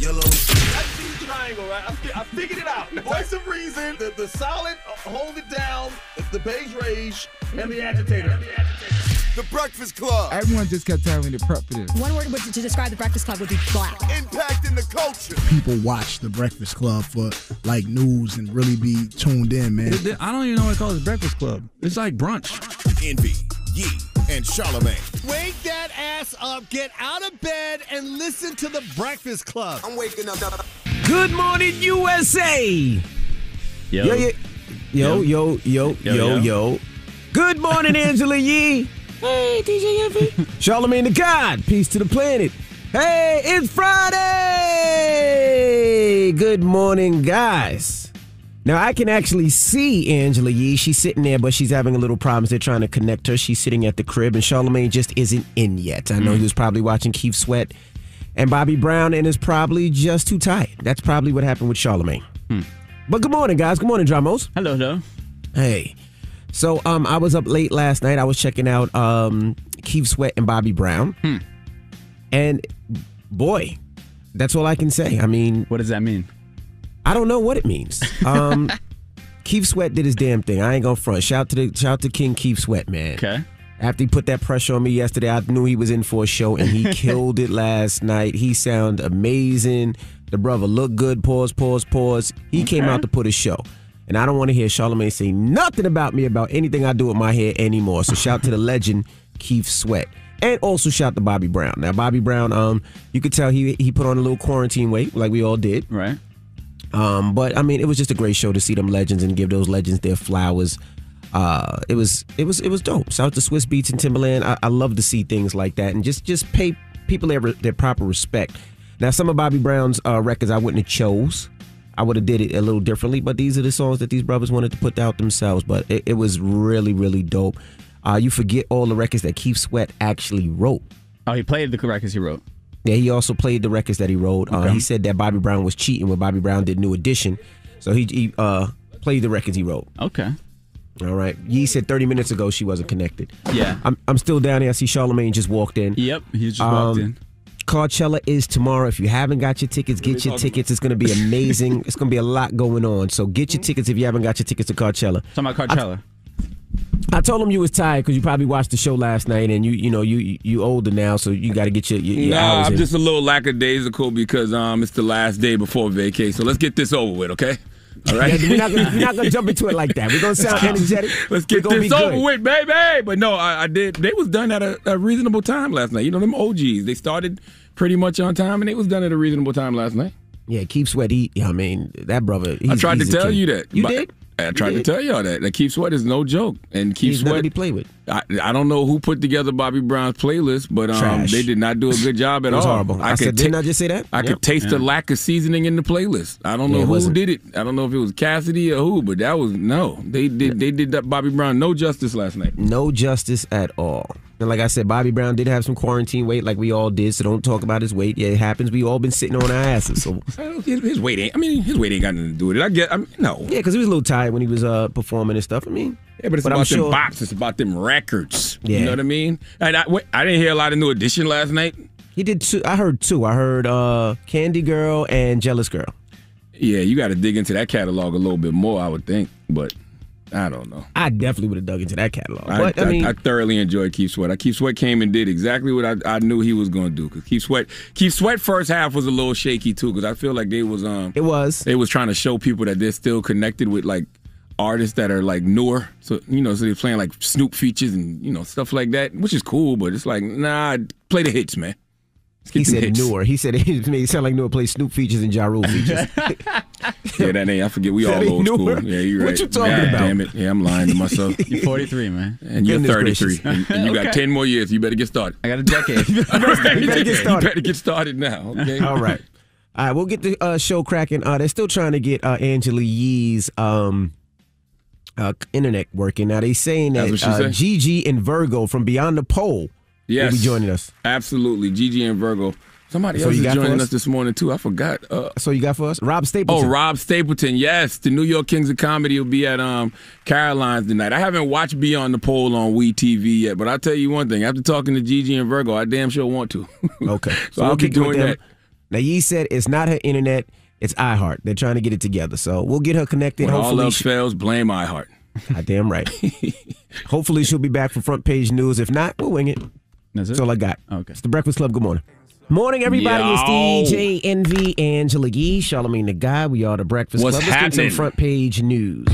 yellow. I see the triangle, right? I figured it out. The voice of reason, the solid, hold it down, the beige rage, and the agitator. The Breakfast Club. Everyone just kept telling me to prep for this. One word to describe the Breakfast Club would be black. Impacting the culture. People watch the Breakfast Club for like news and really be tuned in, man. I don't even know what to call this Breakfast Club. It's like brunch. Envy, Yee, and Charlamagne. Wake that ass up, get out of bed, and listen to the Breakfast Club. I'm waking up. Good morning, USA. Yo. Yo. Good morning, Angela Yee. Hey, DJ Envy. Charlamagne the God. Peace to the planet. Hey, it's Friday. Good morning, guys. Now, I can actually see Angela Yee. She's sitting there, but she's having a little problems. They're trying to connect her. She's sitting at the crib, and Charlamagne just isn't in yet. I know he was probably watching Keith Sweat and Bobby Brown and is probably just too tired. That's probably what happened with Charlamagne. But good morning, guys. Good morning, Dramos. Hello. Hey. So I was up late last night. I was checking out Keith Sweat and Bobby Brown. And boy, that's all I can say. I mean, What does that mean? I don't know what it means. Keith Sweat did his damn thing. I ain't gonna front. Shout to King Keith Sweat, man. Okay. After he put that pressure on me yesterday, I knew he was in for a show, and he killed it last night. He sounded amazing. The brother looked good. Pause. He came out to put a show. And I don't want to hear Charlamagne say nothing about me about anything I do with my hair anymore. So shout to the legend, Keith Sweat. And also shout to Bobby Brown. Now, Bobby Brown, you could tell he put on a little quarantine weight like we all did. Right. But, I mean, it was just a great show to see them legends and give those legends their flowers. It was dope. Shout out to Swiss Beats and Timberland. I love to see things like that and just pay people their proper respect. Now, some of Bobby Brown's records I wouldn't have chose. I would have did it a little differently, but these are the songs that these brothers wanted to put out themselves. But it was really, really dope. You forget all the records that Keith Sweat actually wrote. Oh, he played the records he wrote. Yeah, he also played the records that he wrote. Okay. He said that Bobby Brown was cheating when Bobby Brown did New Edition. So he played the records he wrote. Okay. All right. Yee said 30 minutes ago she wasn't connected. Yeah. I'm still down here. I see Charlamagne just walked in. Yep, he just walked in. Coachella is tomorrow. If you haven't got your tickets, get your tickets. It's going to be amazing. It's going to be a lot going on. So get your tickets if you haven't got your tickets to Coachella. Talking about Coachella. I told him you was tired because you probably watched the show last night and you older now, so you got to get your hours I'm in. just a little lackadaisical because it's the last day before vacation. So let's get this over with, okay? All right. Yeah, we're not gonna jump into it like that. We're gonna sound energetic. Let's get this over with, baby. But no, I did. They was done at a reasonable time last night. You know, them OGs. They started pretty much on time, and it was done at a reasonable time last night. Yeah, Keith Sweat. That brother. I tried to tell you that. You did? I tried to tell y'all that Keith Sweat is no joke, and Keith He's Sweat. not to be played with. I don't know who put together Bobby Brown's playlist, but they did not do a good job at all. It was horrible. Didn't I just say that? I could taste the lack of seasoning in the playlist. I don't know who did it. I don't know if it was Cassidy or who, but that was They did that Bobby Brown no justice last night. No justice at all. And like I said, Bobby Brown did have some quarantine weight, like we all did. So don't talk about his weight. Yeah, it happens. We all been sitting on our asses. So his weight ain't. His weight ain't got nothing to do with it. No. Yeah, because he was a little tired when he was performing and stuff. Yeah, but it's about them bops. It's about them records. Yeah. You know what I mean? And I didn't hear a lot of New Edition last night. He did two. I heard two. I heard Candy Girl and Jealous Girl. Yeah, you got to dig into that catalog a little bit more, I would think. But I don't know. I definitely would have dug into that catalog. But I thoroughly enjoyed Keith Sweat. Keith Sweat came and did exactly what I knew he was going to do. Because Keith Sweat first half was a little shaky too. Because I feel like they was they was trying to show people that they're still connected with like artists that are like newer. So so they're playing like Snoop features and stuff like that, which is cool. But it's like play the hits, man. He said hits. Newer. He said it made it sound like Newer plays Snoop features and Ja Rule features. Yeah, that ain't. I forget. We all old school. Yeah, you're right. What you talking about? Damn it. Yeah, I'm lying to myself. You're 43, man. And you're 33. And you got 10 more years. You better get started. I got a decade. You better get started. You better get started now. Okay. All right. We'll get the show cracking. They're still trying to get Angela Yee's internet working. Now, they saying that Gigi and Virgo from Beyond the Pole will be joining us. Absolutely. Gigi and Virgo. Somebody else is joining us this morning, too. I forgot. So you got for us? Rob Stapleton. Oh, Rob Stapleton. Yes. The New York Kings of Comedy will be at Caroline's tonight. I haven't watched Beyond the Pole on WeTV yet, but I'll tell you one thing. After talking to Gigi and Virgo, I damn sure want to. Okay. So I'll be doing that. Now, Yee said it's not her internet, it's iHeart. They're trying to get it together. So we'll get her connected. When Hopefully all else fails, blame iHeart. Damn right. Hopefully she'll be back for front page news. If not, we'll wing it. That's all I got. Okay. It's the Breakfast Club. Good morning. Morning, everybody. Yo. It's DJ Envy, Angela Yee, Charlamagne the Guy. We are the Breakfast What's Club. Let's get happening? some front page news.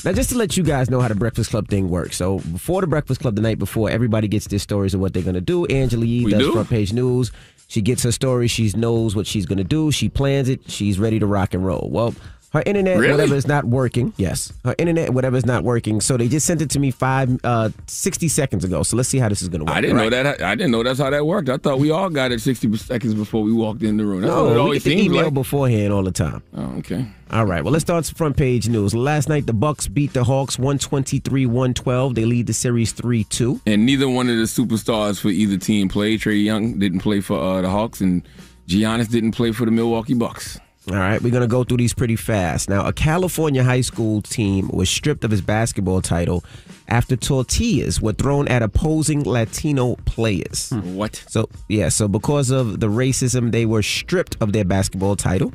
Now, just to let you guys know how the Breakfast Club thing works. So, before the Breakfast Club, the night before, everybody gets their stories of what they're going to do. Angela Yee does front page news. She gets her story. She knows what she's going to do. She plans it. She's ready to rock and roll. Well, her internet, whatever, is not working. Yes. Her internet, whatever, is not working. So they just sent it to me 60 seconds ago. So let's see how this is going to work. I didn't know that. I didn't know that's how that worked. I thought we all got it 60 seconds before we walked in the room. That's what it No, we always get the seems email like. beforehand all the time. Oh, okay. All right. Well, let's start some front page news. Last night, the Bucks beat the Hawks 123-112. They lead the series 3-2. And neither one of the superstars for either team played. Trae Young didn't play for the Hawks, and Giannis didn't play for the Milwaukee Bucks. All right, we're going to go through these pretty fast. Now, a California high school team was stripped of its basketball title after tortillas were thrown at opposing Latino players. What? So because of the racism, they were stripped of their basketball title.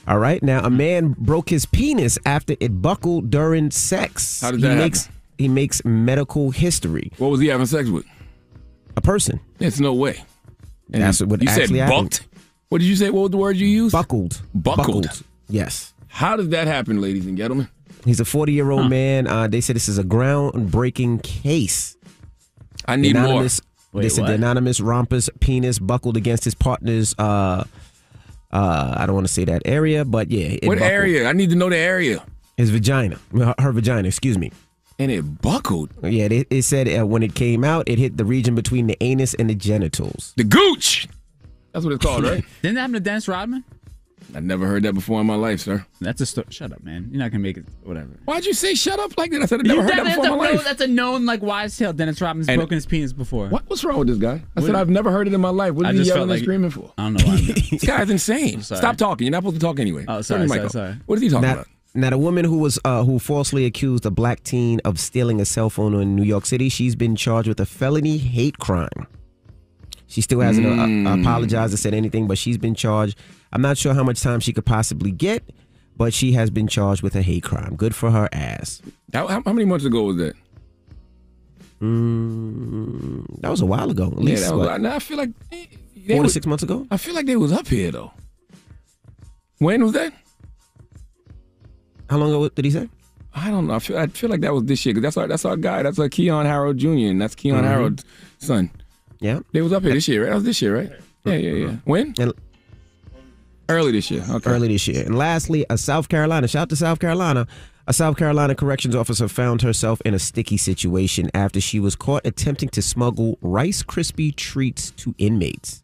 All right, now a man broke his penis after it buckled during sex. How did that happen? He makes medical history. What was he having sex with? A person. There's no way. And That's what you said actually happened. bucked? What did you say? What was the word you used? Buckled. Buckled. Yes. How does that happen, ladies and gentlemen? He's a 40-year-old man. They said this is a groundbreaking case. I need more. They said the anonymous romper's penis buckled against his partner's, I don't want to say that area, but yeah. What area? I need to know the area. His vagina. Her vagina, excuse me. And it buckled? Yeah, it said when it came out, it hit the region between the anus and the genitals. The gooch! That's what it's called, right? Didn't that happen to Dennis Rodman? I never heard that before in my life, sir. That's a story. Shut up, man. You're not going to make it, whatever. Why'd you say shut up like that? I said I never heard that before in my life. That's a known, wise tale. Dennis Rodman's broken his penis before. What's wrong with this guy? I said I've never heard it in my life. What is he yelling and screaming for? I don't know why. This guy's insane. Stop talking. You're not supposed to talk anyway. Oh, sorry. What is he talking about? Now, the woman who falsely accused a black teen of stealing a cell phone in New York City, she's been charged with a felony hate crime. She still hasn't apologized or said anything, but she's been charged. I'm not sure how much time she could possibly get, but she has been charged with a hate crime. Good for her ass. How many months ago was that? That was a while ago. At least, I feel like 4 to 6 months ago. I feel like they was up here though. When was that? How long ago did he say? I don't know. I feel like that was this year because that's our guy. That's Keon Harold Jr. and that's Keon Harold's son. Yeah, they was up here this year. Right? That was this year, right? Yeah. When? Early this year. Okay. Early this year. And lastly, shout out to South Carolina. A South Carolina corrections officer found herself in a sticky situation after she was caught attempting to smuggle Rice Krispie treats to inmates.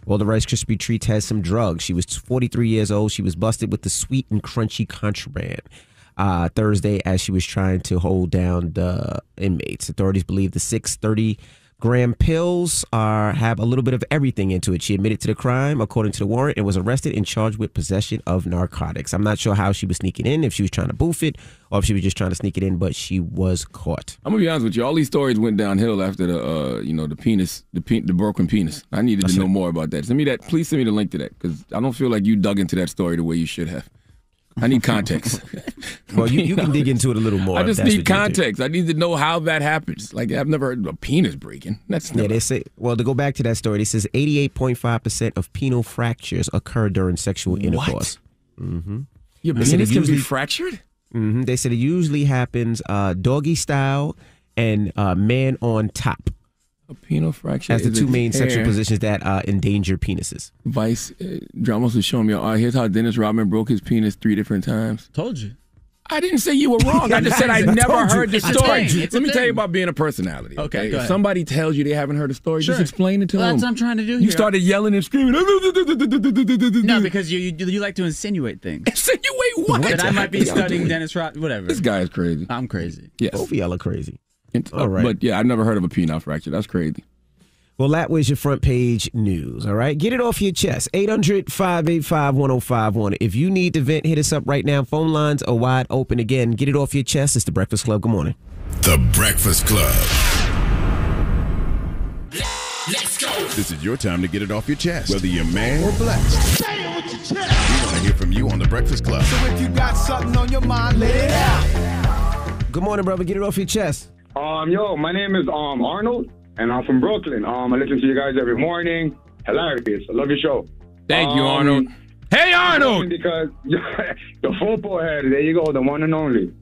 Well, the Rice Krispie treats has some drugs. She was 43 years old. She was busted with the sweet and crunchy contraband Thursday as she was trying to hold down the inmates. Authorities believe the 630-gram pills have a little bit of everything into it. She admitted to the crime, according to the warrant, and was arrested and charged with possession of narcotics. I'm not sure how she was sneaking in, if she was trying to boof it or if she was just trying to sneak it in, but she was caught. I'm gonna be honest with you. All these stories went downhill after the penis, the broken penis. I needed to know more about that. Please send me the link to that because I don't feel like you dug into that story the way you should have. I need context. Well, you can dig into it a little more. I just need context. I need to know how that happens. Like, I've never heard of a penis breaking. They say, well, to go back to that story, it says 88.5% of penile fractures occur during sexual intercourse. Mm-hmm. Your penis can be fractured? Mm-hmm. They said it usually happens doggy style and man on top. A penile fracture as the two main sexual positions that endanger penises. Vice dramas was showing me, here's how Dennis Rodman broke his penis 3 different times. Told you. I didn't say you were wrong. I just said I never heard the story. Let me tell you about being a personality. Okay, go ahead. If somebody tells you they haven't heard a story, just explain it to them. That's what I'm trying to do here. You started yelling and screaming. No, because you like to insinuate things. Insinuate what? That I might be studying Dennis Rodman, whatever. This guy is crazy. I'm crazy. Yes. Both of y'all are crazy. All right. But yeah, I've never heard of a penile fracture. That's crazy. Well, that was your front page news, all right? Get it off your chest. 800-585-1051. If you need to vent, hit us up right now. Phone lines are wide open again. Get it off your chest. It's The Breakfast Club. Good morning. The Breakfast Club. Let's go. This is your time to get it off your chest, whether you're mad or blessed. Say it with your chest. We want to hear from you on The Breakfast Club. So if you got something on your mind, let it out. Good morning, brother. Get it off your chest. Yo, my name is Arnold, and I'm from Brooklyn. I listen to you guys every morning. Hilarious. I love your show. Thank you, Arnold. Hey, Arnold! Because the football head, there you go, the one and only.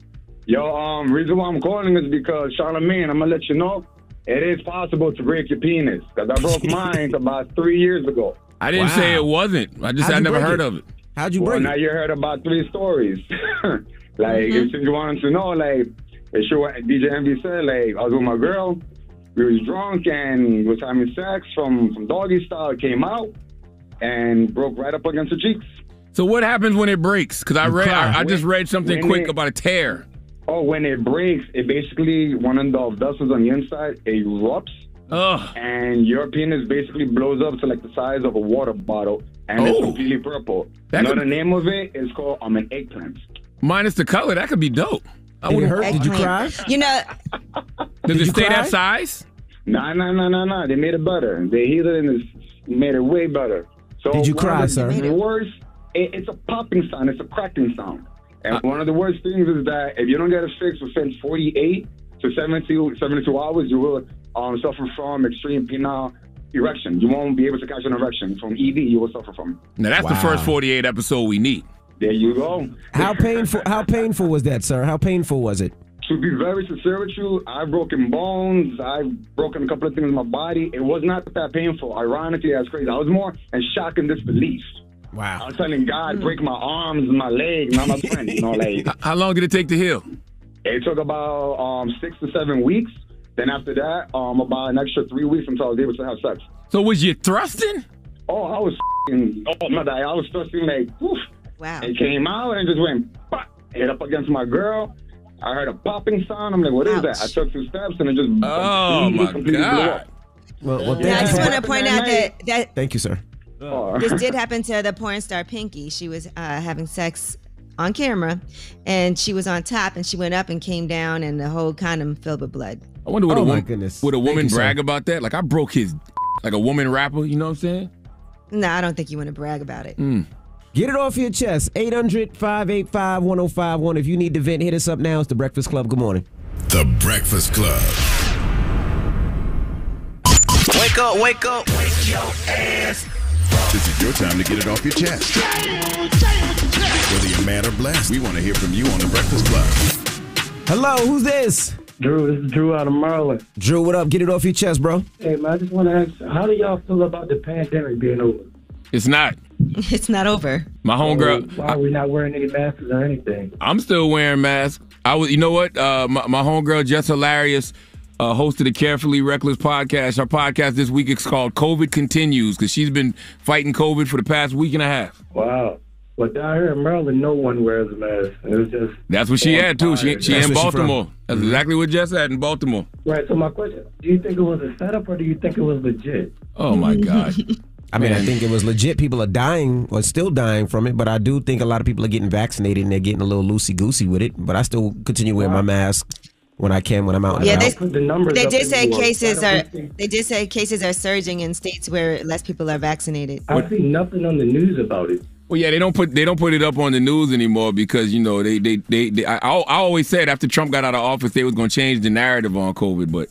Yo, reason why I'm calling is because, Charlamagne, I'm going to let you know, it is possible to break your penis. Because I broke mine about 3 years ago. I didn't say it wasn't. I never heard of it. How'd you break it? Now you heard about 3 stories. If you wanted to know, it's sure what DJ Envy said, I was with my girl, we was drunk and we was having sex from doggy style. It came out and broke right up against the cheeks. So what happens when it breaks? Because I just read something quick about a tear. Oh, when it breaks, it basically, one of the vessels on the inside, it erupts. Ugh. And your penis basically blows up to the size of a water bottle, and it's completely purple. The name of it is called an eggplant. Minus the color, that could be dope. Did it hurt? Did you cry? You know. Does it stay that size? No. They made it better. They healed it and made it way better. So did you cry, sir? The worst, it's a popping sound. It's a cracking sound. And one of the worst things is that if you don't get it fixed within 48 to 72 hours, you will suffer from extreme penile erection. You won't be able to catch an erection. From ED, you will suffer from. Now, that's the first 48 episode we need. There you go. How painful was that, sir? How painful was it? To be very sincere with you, I've broken bones. I've broken a couple of things in my body. It was not that painful. Ironically, that's crazy. I was more in shock and disbelief. Wow. I was telling God, break my arms, my legs, not my friend. How long did it take to heal? It took about 6 to 7 weeks. Then after that, about an extra 3 weeks until I was able to have sex. So was you thrusting? Oh, I was I was thrusting woof. Wow. It came out and just went, pop, hit up against my girl. I heard a popping sound. I'm like, what is that? I took 2 steps and it just completely blew up. Well, I just want to point out that thank you, sir. This did happen to the porn star Pinky. She was having sex on camera, and she was on top, and she went up and came down, and the whole condom filled with blood. I wonder would a woman brag about that? I broke his, like a woman rapper, you know what I'm saying? No, I don't think you want to brag about it. Get it off your chest. 800-585-1051. If you need to vent, hit us up now. It's The Breakfast Club. Good morning. The Breakfast Club. Wake up, wake up. Wake your ass. This is your time to get it off your chest. Whether you're mad or blessed, we want to hear from you on The Breakfast Club. Hello, who's this? Drew, this is Drew out of Maryland. Drew, what up? Get it off your chest, bro. Hey, man, I just want to ask, how do y'all feel about the pandemic being over? It's not. It's not over. My homegirl. Why are we not wearing any masks or anything? I'm still wearing masks. You know what? My homegirl, Jess Hilarious, hosted a Carefully Reckless podcast. Her podcast this week is called COVID Continues because she's been fighting COVID for the past week and a half. Wow. But down here in Maryland, no one wears a mask. It was just. That's what she had, too. She in Baltimore. That's exactly what Jess had in Baltimore. Right. So my question, do you think it was a setup or do you think it was legit? Oh, my God. I mean, I think it was legit. People are dying or still dying from it, but I do think a lot of people are getting vaccinated and they're getting a little loosey-goosey with it. But I still continue wearing my mask when I can, when I'm out. Yeah, and they did say cases are surging in states where less people are vaccinated. I see nothing on the news about it. Well, yeah, they don't put it up on the news anymore because I always said after Trump got out of office they was going to change the narrative on COVID, but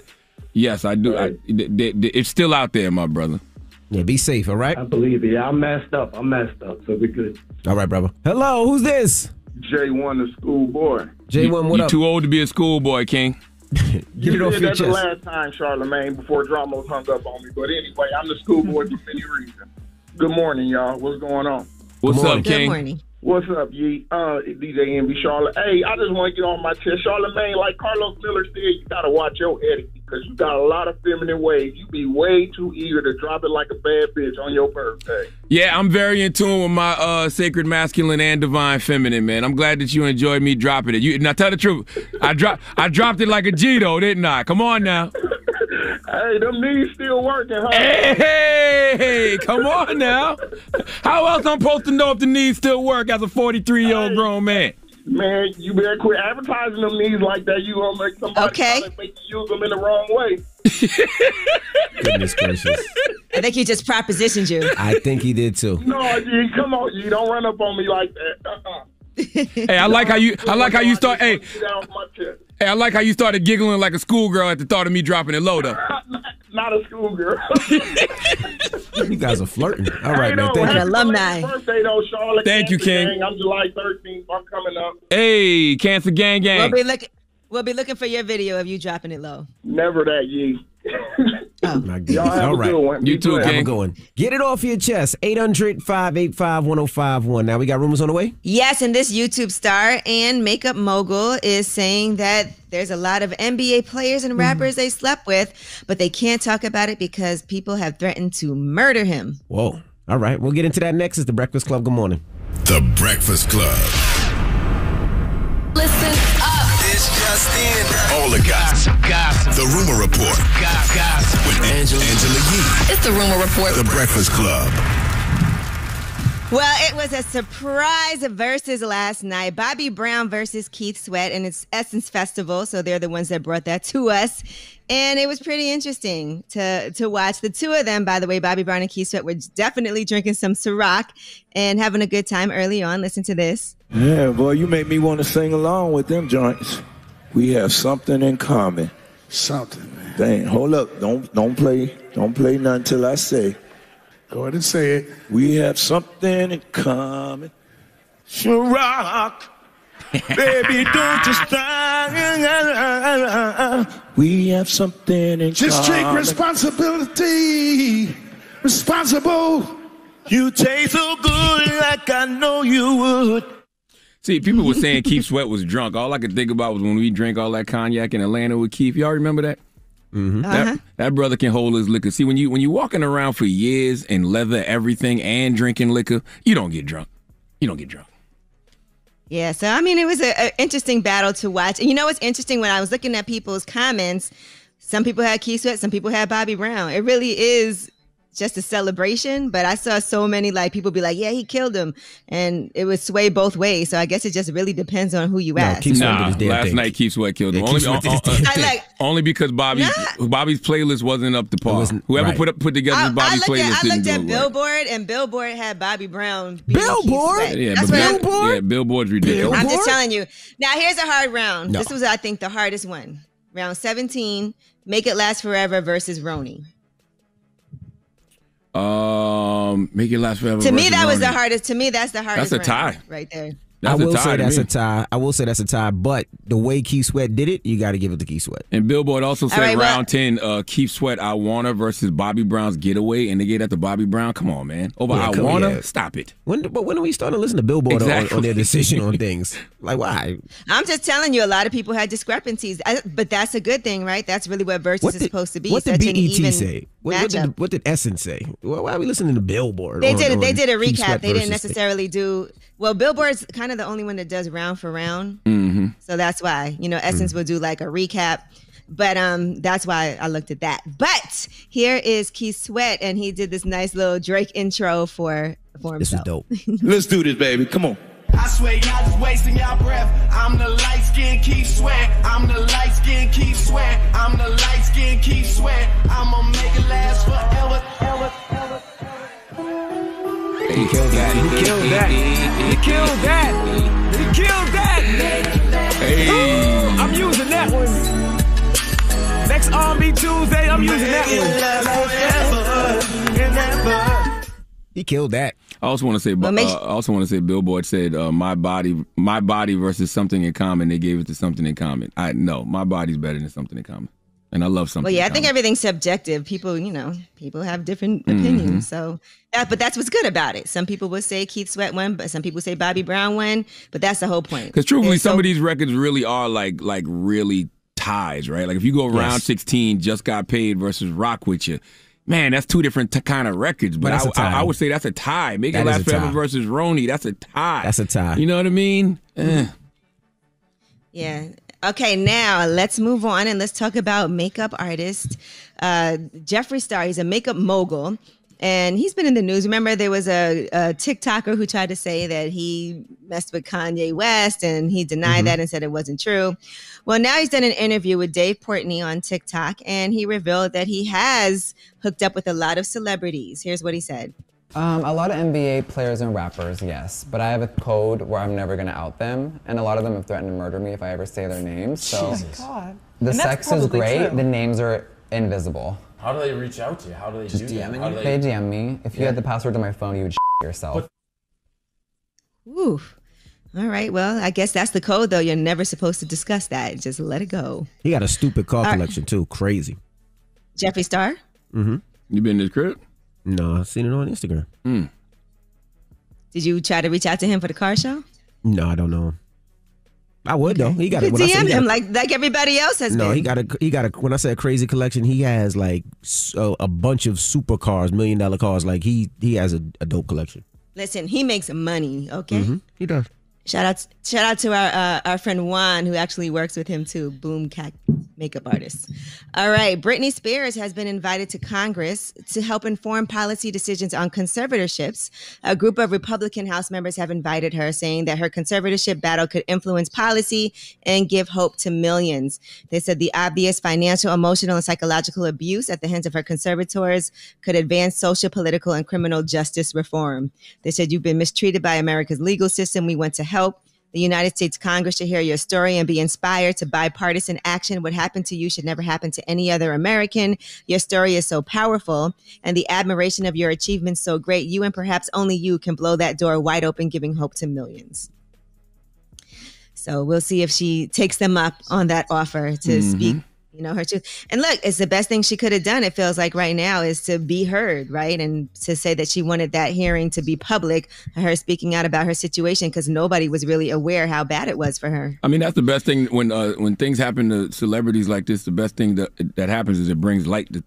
yes, I do. Right. It's still out there, my brother. Yeah, be safe, all right? I believe it. Yeah, I'm messed up, so we're good. All right, brother. Hello, who's this? J1, the schoolboy. J1, what up? You too old to be a schoolboy, King. Get it off your chest. That's the last time, Charlamagne, before Dramos hung up on me. But anyway, I'm the schoolboy for many reasons. Good morning, y'all. What's going on? What's up, King? Good morning. What's up, Yee? DJ Envy, Charlotte. Hey, I just want to get on my chest. Charlamagne, like Carlos Miller said, you got to watch your etiquette because you got a lot of feminine ways. You be way too eager to drop it like a bad bitch on your birthday. Yeah, I'm very in tune with my sacred masculine and divine feminine, man. I'm glad that you enjoyed me dropping it. Now, tell the truth. I dropped it like a G, though, didn't I? Come on now. Hey, them knees still working, huh? Hey, come on now. How else I'm supposed to know if the knees still work as a 43-year-old grown man? Man, you better quit advertising them knees like that. You gonna make somebody make you use them in the wrong way. Goodness gracious. I think he just propositioned you. I think he did too. No, G, come on, G, don't run up on me like that. Hey, I like how you start. Hey, I like how you started giggling like a schoolgirl at the thought of me dropping it low, though. Not a schoolgirl. You guys are flirting. All right, man. Thank you. Alumni. Birthday though, Charlotte. Thank you, King. Gang. I'm July 13th. I'm coming up. Hey, Cancer Gang Gang. We'll be looking for your video of you dropping it low. Never that, G. My goodness. All right. You too, King. Going. Get it off your chest. 800-585-1051. Now we got rumors on the way? Yes, and this YouTube star and makeup mogul is saying that there's a lot of NBA players and rappers they slept with, but they can't talk about it because people have threatened to murder him. Whoa. All right. We'll get into that next. It's The Breakfast Club. Good morning. The Breakfast Club. Listen up. It's just in. All the gossip. The Rumor Report. Gossip. With Angela Yee. It's the Rumor Report. The Breakfast Club. Well, it was a surprise versus last night. Bobby Brown versus Keith Sweat, and it's Essence Festival, so they're the ones that brought that to us. And it was pretty interesting to watch. The two of them, by the way, Bobby Brown and Keith Sweat, were definitely drinking some Ciroc and having a good time early on. Listen to this. Yeah, boy, you make me want to sing along with them joints. We have something in common. Something, man. Dang, hold up. Don't play nothing till I say. Go ahead and say it. We have something in common. Ciroc. Baby, don't you stop. We have something in Just common. take responsibility. Responsible. You taste so good like I know you would. See, people were saying Keith Sweat was drunk. All I could think about was when we drank all that cognac in Atlanta with Keith. Y'all remember that? Mm-hmm. That brother can hold his liquor. See, when you walking around for years in leather, everything, and drinking liquor, you don't get drunk. You don't get drunk. Yeah, so I mean, it was an interesting battle to watch. And you know what's interesting? When I was looking at people's comments, some people had Keith Sweat, some people had Bobby Brown. It really is just a celebration, but I saw so many people be like, yeah, he killed him, and it would sway both ways. So I guess it just really depends on who you ask. Last night Keith Sweat killed him. Only because Bobby's playlist wasn't up to par. Whoever put together Bobby's playlist didn't do it. I looked at Billboard, and Billboard had Bobby Brown. Billboard? Yeah, Billboard's ridiculous. I'm just telling you. Now here's a hard round. No. This was, I think, the hardest one. Round 17, Make It Last Forever versus Roni. Make It Last Forever. To me, that was the hardest. To me, that's the hardest. That's a tie right there. I will say that's a tie. But the way Keith Sweat did it, you got to give it to Keith Sweat. And Billboard also said round 10, Keith Sweat, I Wanna versus Bobby Brown's Getaway, and they gave that to Bobby Brown. Come on, man. Over I Wanna? Stop it. When are we starting to listen to Billboard on their decision on things? Like, why? I'm just telling you, a lot of people had discrepancies, but that's a good thing, right? That's really what Versus is supposed to be. What did BET say? What did Essence say? Why are we listening to Billboard? They did a recap. They didn't necessarily do. Well, Billboard's kind of the only one that does round for round. Mm-hmm. So that's why, Essence will do like a recap. But that's why I looked at that. But here is Keith Sweat, and he did this nice little Drake intro for himself. This is dope. Let's do this, baby. Come on. I swear y'all just wasting y'all breath. I'm the light-skinned Keith Sweat. I'm the light-skinned Keith Sweat. I'm the light-skinned Keith Sweat. I'ma make it last forever. He killed that. He killed that. He killed that. He killed that. Hey. Ooh, I'm using that one. Next R&B Tuesday, I'm using that one. He killed that. I also want to say Billboard said my body versus Something in Common. They gave it to Something in Common. My body's better than Something in Common. And I love Something. Well, yeah, I think everything's subjective. People, people have different opinions. So, but that's what's good about it. Some people would say Keith Sweat won, but some people say Bobby Brown won. But that's the whole point. Because truthfully, some of these records really are like really ties, right? Like if you go round 16, Just Got Paid versus Rock With You. Man, that's two different kind of records. But I would say that's a tie. Make It Last Forever versus Roni. That's a tie. That's a tie. You know what I mean? Yeah. Okay, now let's move on and let's talk about makeup artist Jeffree Star. He's a makeup mogul. And he's been in the news. Remember, there was a TikToker who tried to say that he messed with Kanye West, and he denied that and said it wasn't true. Well, now he's done an interview with Dave Portnoy on TikTok, and he revealed that he has hooked up with a lot of celebrities. Here's what he said. A lot of NBA players and rappers, yes. But I have a code where I'm never going to out them. And a lot of them have threatened to murder me if I ever say their names. So Jesus. God. The And sex that's is probably great. true. The names are invisible. How do they reach out to you? How do they Just do that? DMing How you? do They DM me. If you had the password to my phone, you would yourself. Ooh. All right. Well, I guess that's the code, though. You're never supposed to discuss that. Just let it go. He got a stupid car All right. collection too. Crazy. Jeffree Star? Mm-hmm. You been to his crib? No, I've seen it on Instagram. Did you try to reach out to him for the car show? No, I don't know him. I would though. He got You it. could DM him like everybody else has No, been. he got a. When I say a crazy collection, he has like a bunch of supercars, $1 million cars. Like he has a dope collection. Listen, he makes money, okay? He does. Shout out to our friend Juan, who actually works with him too. Boom Cat makeup artist. All right, Britney Spears has been invited to Congress to help inform policy decisions on conservatorships. A group of Republican House members have invited her, saying that her conservatorship battle could influence policy and give hope to millions. They said the obvious financial, emotional, and psychological abuse at the hands of her conservators could advance social, political, and criminal justice reform. They said, you've been mistreated by America's legal system. We want to help. The United States Congress should hear your story and be inspired to bipartisan action. What happened to you should never happen to any other American. Your story is so powerful, and the admiration of your achievements so great. You and perhaps only you can blow that door wide open, giving hope to millions. So we'll see if she takes them up on that offer to speak, her truth. And look, it's the best thing she could have done, it feels like right now, is to be heard, right? And to say that she wanted that hearing to be public, her speaking out about her situation, because nobody was really aware how bad it was for her. I mean, that's the best thing when things happen to celebrities like this. The best thing that happens is it brings light to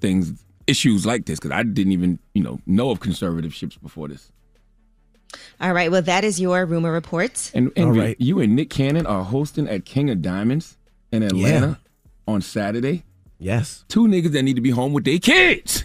issues like this. Because I didn't even know of conservatorships before this. All right, well, that is your rumor report. And All right. You and Nick Cannon are hosting at King of Diamonds in Atlanta on Saturday. Yes. 2 niggas that need to be home with their kids.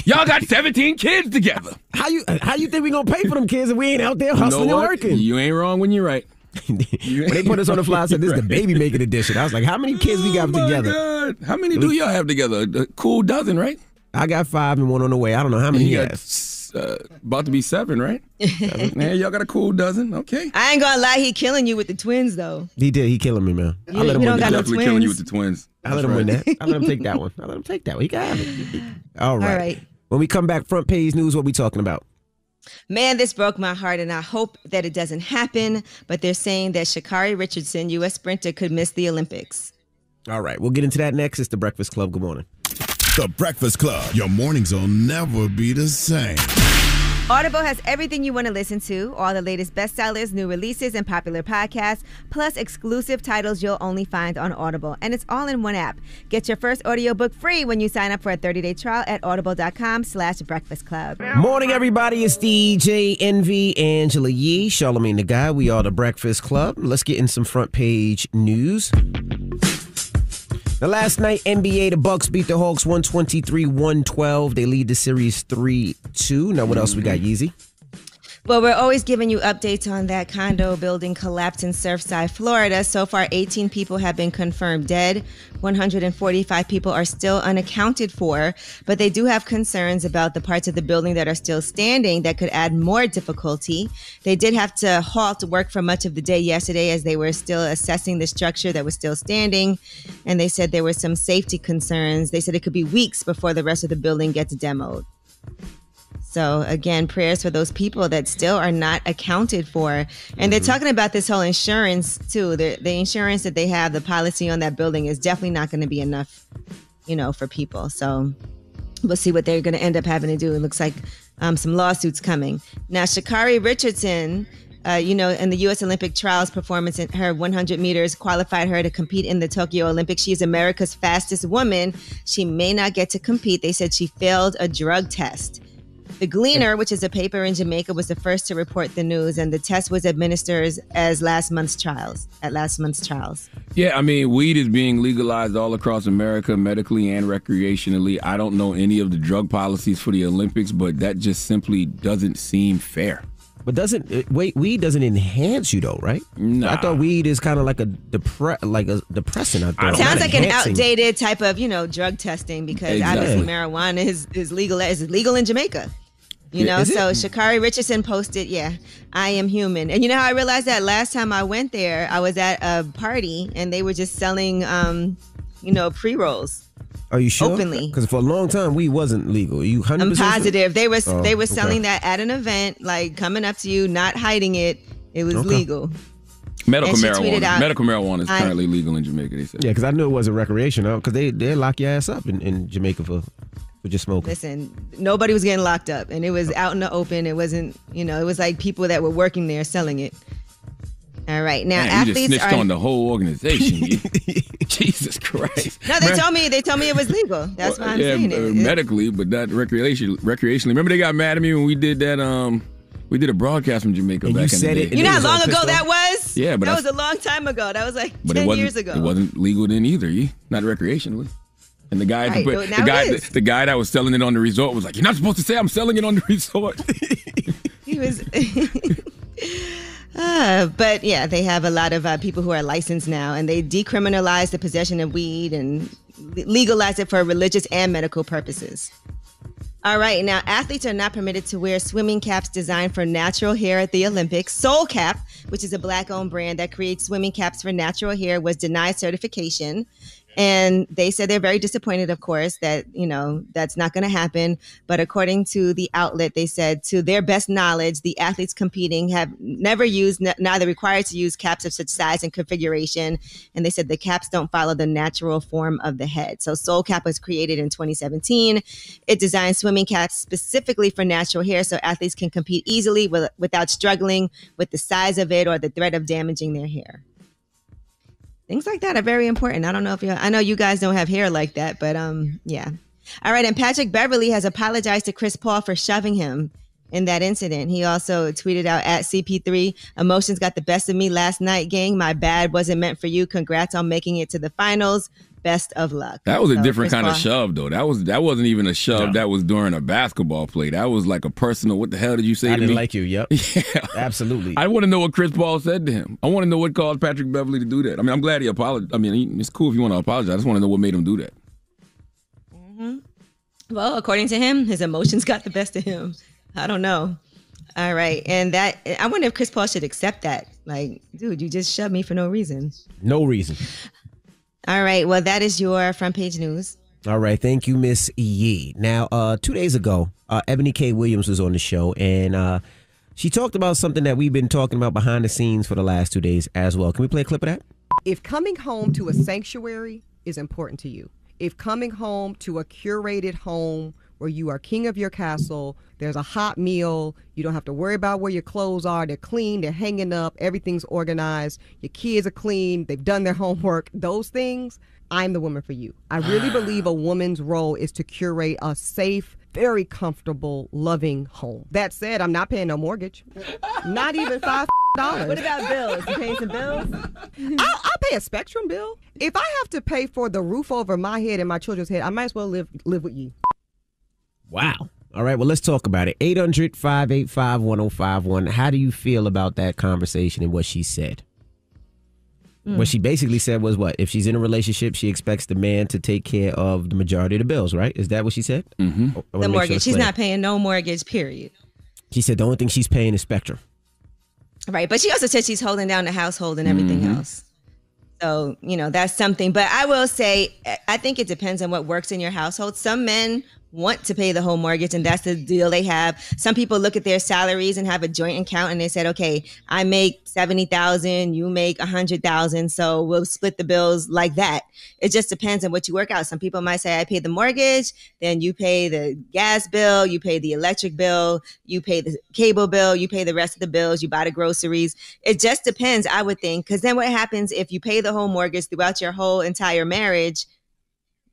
Y'all got 17 kids together. How you think we gonna pay for them kids if we ain't out there hustling and working? You ain't wrong when you're right. When they put us on the flyer, I said this is the baby making edition. I was like, how many kids we got together? God. How many do y'all have together? A cool dozen, right? I got 5 and 1 on the way. I don't know how many he has. About to be 7, right? 7. Man, y'all got a cool dozen. Okay. I ain't gonna lie, he killing you with the twins, though. He did. He killing me, man. I let him don't win got that. no Definitely killing you with the twins. I let him win that. I let him take that one. He can have it. All right. All right. When we come back, front page news, what we talking about? Man, this broke my heart, and I hope that it doesn't happen. But they're saying that Sha'Carri Richardson, U.S. sprinter, could miss the Olympics. All right. We'll get into that next. It's The Breakfast Club. Good morning. The Breakfast Club. Your mornings will never be the same. Audible has everything you want to listen to, all the latest bestsellers, new releases, and popular podcasts, plus exclusive titles you'll only find on Audible. And it's all in one app. Get your first audiobook free when you sign up for a 30-day trial at audible.com/Breakfast Club. Morning, everybody. It's DJ Envy, Angela Yee, Charlamagne the Guy. We are The Breakfast Club. Let's get in some front page news. Now, last night, NBA, the Bucks beat the Hawks 123-112. They lead the series 3-2. Now, what else we got, Yeezy? Well, we're always giving you updates on that condo building collapse in Surfside, Florida. So far, 18 people have been confirmed dead. 145 people are still unaccounted for, but they do have concerns about the parts of the building that are still standing that could add more difficulty. They did have to halt work for much of the day yesterday as they were still assessing the structure that was still standing. And they said there were some safety concerns. They said it could be weeks before the rest of the building gets demoed. So again, prayers for those people that still are not accounted for. And they're talking about this whole insurance too. The insurance that they have, the policy on that building is definitely not going to be enough, for people. So we'll see what they're going to end up having to do. It looks like some lawsuits coming. Now, Sha'Carri Richardson, in the U.S. Olympic trials performance in her 100 meters qualified her to compete in the Tokyo Olympics. She is America's fastest woman. She may not get to compete. They said she failed a drug test. The Gleaner, which is a paper in Jamaica, was the first to report the news, and the test was administered at last month's trials. Yeah, I mean, weed is being legalized all across America, medically and recreationally. I don't know any of the drug policies for the Olympics, but that just simply doesn't seem fair. But weed doesn't enhance you though, right? Nah. I thought weed is kind of like a depressant. I thought. Sounds like an outdated type of, drug testing, because obviously marijuana is legal in Jamaica. So Sha'Carri Richardson posted, I am human. And you know how I realized that? Last time I went there, I was at a party and they were just selling, pre-rolls. Are you sure? Openly. Because for a long time, weed wasn't legal. Are you 100% I'm positive. Sure? They were selling that at an event, like coming up to you, not hiding it. It was legal. Medical marijuana is currently legal in Jamaica, they said. Yeah, because I knew it wasn't recreational, because they lock your ass up in Jamaica for just smoking. Listen, nobody was getting locked up, and it was out in the open. It wasn't, it was like people that were working there selling it. All right, now athletes you just snitched on the whole organization. Jesus Christ! No, they told me it was legal. That's why I'm saying it. Medically, but not recreationally. Remember, they got mad at me when we did that. We did a broadcast from Jamaica and back in the day. You know how long ago that was? Yeah, but that was a long time ago. That was like 10 years ago. It wasn't legal then either. Not recreationally. And the guy, the guy that was selling it on the resort was like, "You're not supposed to say I'm selling it on the resort." He was. But yeah, they have a lot of people who are licensed now, and they decriminalized the possession of weed and legalized it for religious and medical purposes. All right, now athletes are not permitted to wear swimming caps designed for natural hair at the Olympics. Soul Cap, which is a Black-owned brand that creates swimming caps for natural hair, was denied certification. And they said they're very disappointed, of course, that, that's not going to happen. But according to the outlet, they said, to their best knowledge, the athletes competing have never used, neither required to use caps of such size and configuration. And they said the caps don't follow the natural form of the head. So Soul Cap was created in 2017. It designed swimming caps specifically for natural hair so athletes can compete easily without struggling with the size of it or the threat of damaging their hair. Things like that are very important. I don't know I know you guys don't have hair like that, but yeah. All right, and Patrick Beverley has apologized to Chris Paul for shoving him in that incident. He also tweeted out at CP3, "Emotions got the best of me last night, gang. My bad wasn't meant for you. Congrats on making it to the finals. Best of luck." That was a different kind of shove, though. That wasn't even a shove. No. That was during a basketball play. That was like a personal, what the hell did you say to me? I didn't like you, yep. Yeah. Absolutely. I want to know what Chris Paul said to him. I want to know what caused Patrick Beverley to do that. I mean, I'm glad he apologized. I mean, it's cool if you want to apologize. I just want to know what made him do that. Mm-hmm. Well, according to him, his emotions got the best of him. I don't know. All right. And I wonder if Chris Paul should accept that. Like, dude, you just shoved me for no reason. No reason. All right. Well, that is your front page news. All right. Thank you, Miss Yee. Now, 2 days ago, Ebony K. Williams was on the show, and she talked about something that we've been talking about behind the scenes for the last 2 days as well. Can we play a clip of that? If coming home to a sanctuary is important to you, if coming home to a curated home where you are king of your castle, there's a hot meal, you don't have to worry about where your clothes are, they're clean, they're hanging up, everything's organized, your kids are clean, they've done their homework, those things, I'm the woman for you. I really believe a woman's role is to curate a safe, very comfortable, loving home. That said, I'm not paying no mortgage. Not even $5. What about bills? You paying some bills? I'll pay a Spectrum bill. If I have to pay for the roof over my head and my children's head, I might as well live with you. Wow. All right, well, let's talk about it. 800-585-1051. How do you feel about that conversation and what she said? What she basically said was what? If she's in a relationship, she expects the man to take care of the majority of the bills, right? Is that what she said? Mm-hmm. The mortgage. She's not paying no mortgage, period. She said the only thing she's paying is Spectrum. Right, but she also said she's holding down the household and everything else. So, that's something. But I will say, I think it depends on what works in your household. Some men want to pay the whole mortgage, and that's the deal they have. Some people look at their salaries and have a joint account, and they said, okay, I make $70,000, you make $100,000, so we'll split the bills like that. It just depends on what you work out. Some people might say, I pay the mortgage, then you pay the gas bill, you pay the electric bill, you pay the cable bill, you pay the rest of the bills, you buy the groceries. It just depends, I would think, because then what happens if you pay the whole mortgage throughout your whole entire marriage?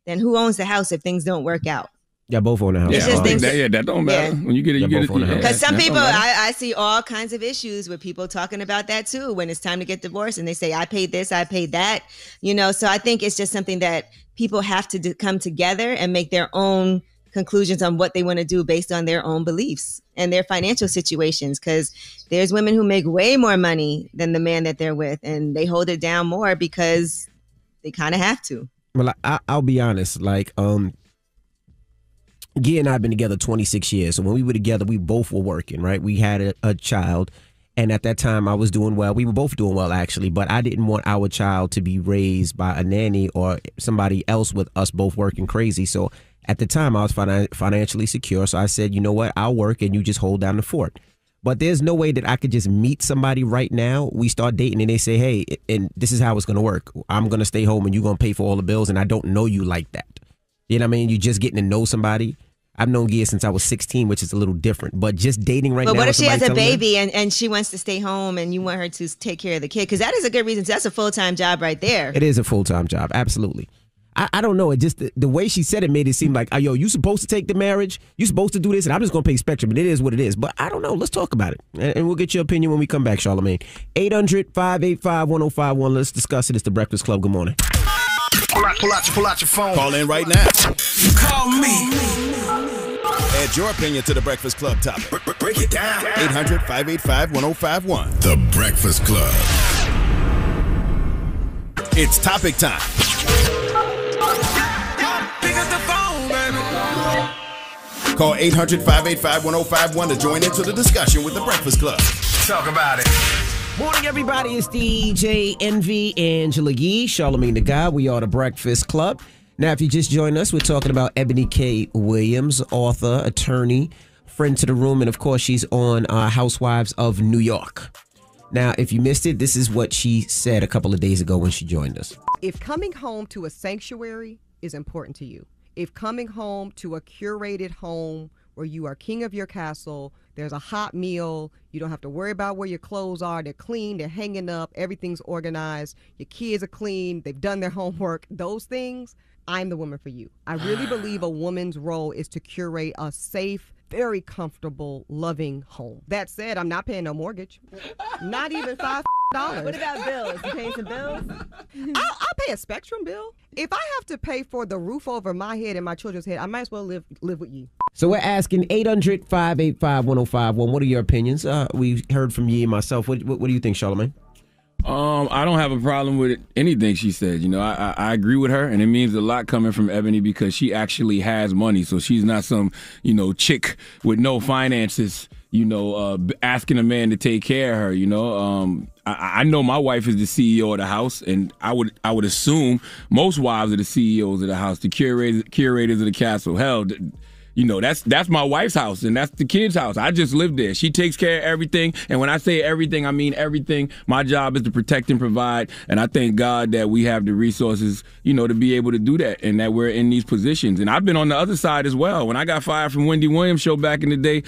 Then who owns the house if things don't work out? Yeah, both own the house. That don't matter. When you get it, you get it. Because some people, I see all kinds of issues with people talking about that too. When it's time to get divorced, and they say, "I paid this, I paid that," So I think it's just something that people have to come together and make their own conclusions on what they want to do based on their own beliefs and their financial situations. Because there's women who make way more money than the man that they're with, and they hold it down more because they kind of have to. Well, I'll be honest. Like, Gia and I have been together 26 years. So when we were together, we both were working, right? We had a child. And at that time, I was doing well. We were both doing well, actually. But I didn't want our child to be raised by a nanny or somebody else with us both working crazy. So at the time, I was financially secure. So I said, you know what? I'll work and you just hold down the fort. But there's no way that I could just meet somebody right now. We start dating and they say, hey, and this is how it's going to work. I'm going to stay home and you're going to pay for all the bills. And I don't know you like that. You know what I mean? You're just getting to know somebody. I've known Gia since I was 16, which is a little different. But just dating right now. But what if she has a baby and she wants to stay home and you want her to take care of the kid? Because that is a good reason. That's a full-time job right there. It is a full-time job. Absolutely. I don't know. It just the way she said it made it seem like, oh, yo, you supposed to take the marriage. You supposed to do this. And I'm just going to pay Spectrum. And it is what it is. But I don't know. Let's talk about it. And we'll get your opinion when we come back, Charlamagne. 800-585-1051. Let's discuss it. It's The Breakfast Club. Good morning. Pull out your phone. Call in right now. Call me. Add your opinion to The Breakfast Club topic. Break it down. 800-585-1051. The Breakfast Club. It's topic time. Pick up the phone, baby. Call 800-585-1051 to join into the discussion with The Breakfast Club. Talk about it. Morning, everybody. It's DJ Envy, Angela Yee, Charlamagne the Guy. We are The Breakfast Club. Now, if you just joined us, we're talking about Ebony K. Williams, author, attorney, friend to the room, and of course, she's on Housewives of New York. Now, if you missed it, this is what she said a couple of days ago when she joined us. If coming home to a sanctuary is important to you, if coming home to a curated home where you are king of your castle, there's a hot meal, you don't have to worry about where your clothes are, they're clean, they're hanging up, everything's organized, your kids are clean, they've done their homework, those things, I'm the woman for you. I really believe a woman's role is to curate a safe, very comfortable, loving home. That said, I'm not paying no mortgage. Not even $5. What about bills? You paying some bills? I'll pay a Spectrum bill. If I have to pay for the roof over my head and my children's head, I might as well live with you. So we're asking 800-585-1051. What are your opinions? We've heard from you and myself. What do you think, Charlamagne? I don't have a problem with anything she said. You know, I agree with her, and it means a lot coming from Ebony because she actually has money. So she's not some, chick with no finances, asking a man to take care of her, I know my wife is the CEO of the house, and I would assume most wives are the CEOs of the house, the curators of the castle. Hell, that's my wife's house, and that's the kid's house. I just live there. She takes care of everything, and when I say everything, I mean everything. My job is to protect and provide, and I thank God that we have the resources, to be able to do that, and that we're in these positions. And I've been on the other side as well. When I got fired from Wendy Williams' show back in the day,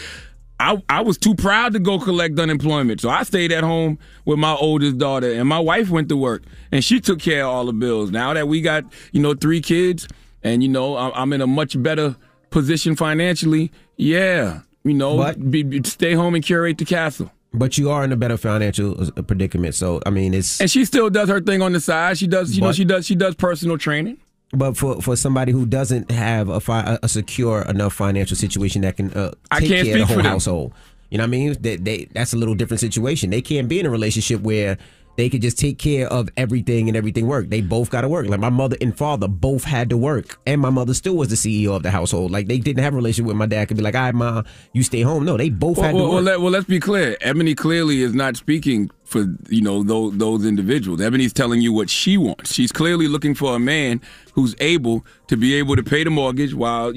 I was too proud to go collect unemployment, so I stayed at home with my oldest daughter, and my wife went to work, and she took care of all the bills. Now that we got, 3 kids, and, I'm in a much better position financially, stay home and curate the castle. But you are in a better financial predicament, so I mean, it's. And she still does her thing on the side. She does, she does personal training. But for somebody who doesn't have a secure enough financial situation that can take care of the whole household, you know what I mean? That's a little different situation. They can't be in a relationship where they could just take care of everything and everything work. They both got to work. Like my mother and father both had to work, and my mother still was the CEO of the household. Like they didn't have a relationship with my dad. Could be like, all right, Ma, you stay home. No, they both had to work. Well, let's be clear. Ebony clearly is not speaking for those individuals. Ebony's telling you what she wants. She's clearly looking for a man who's able to be able to pay the mortgage while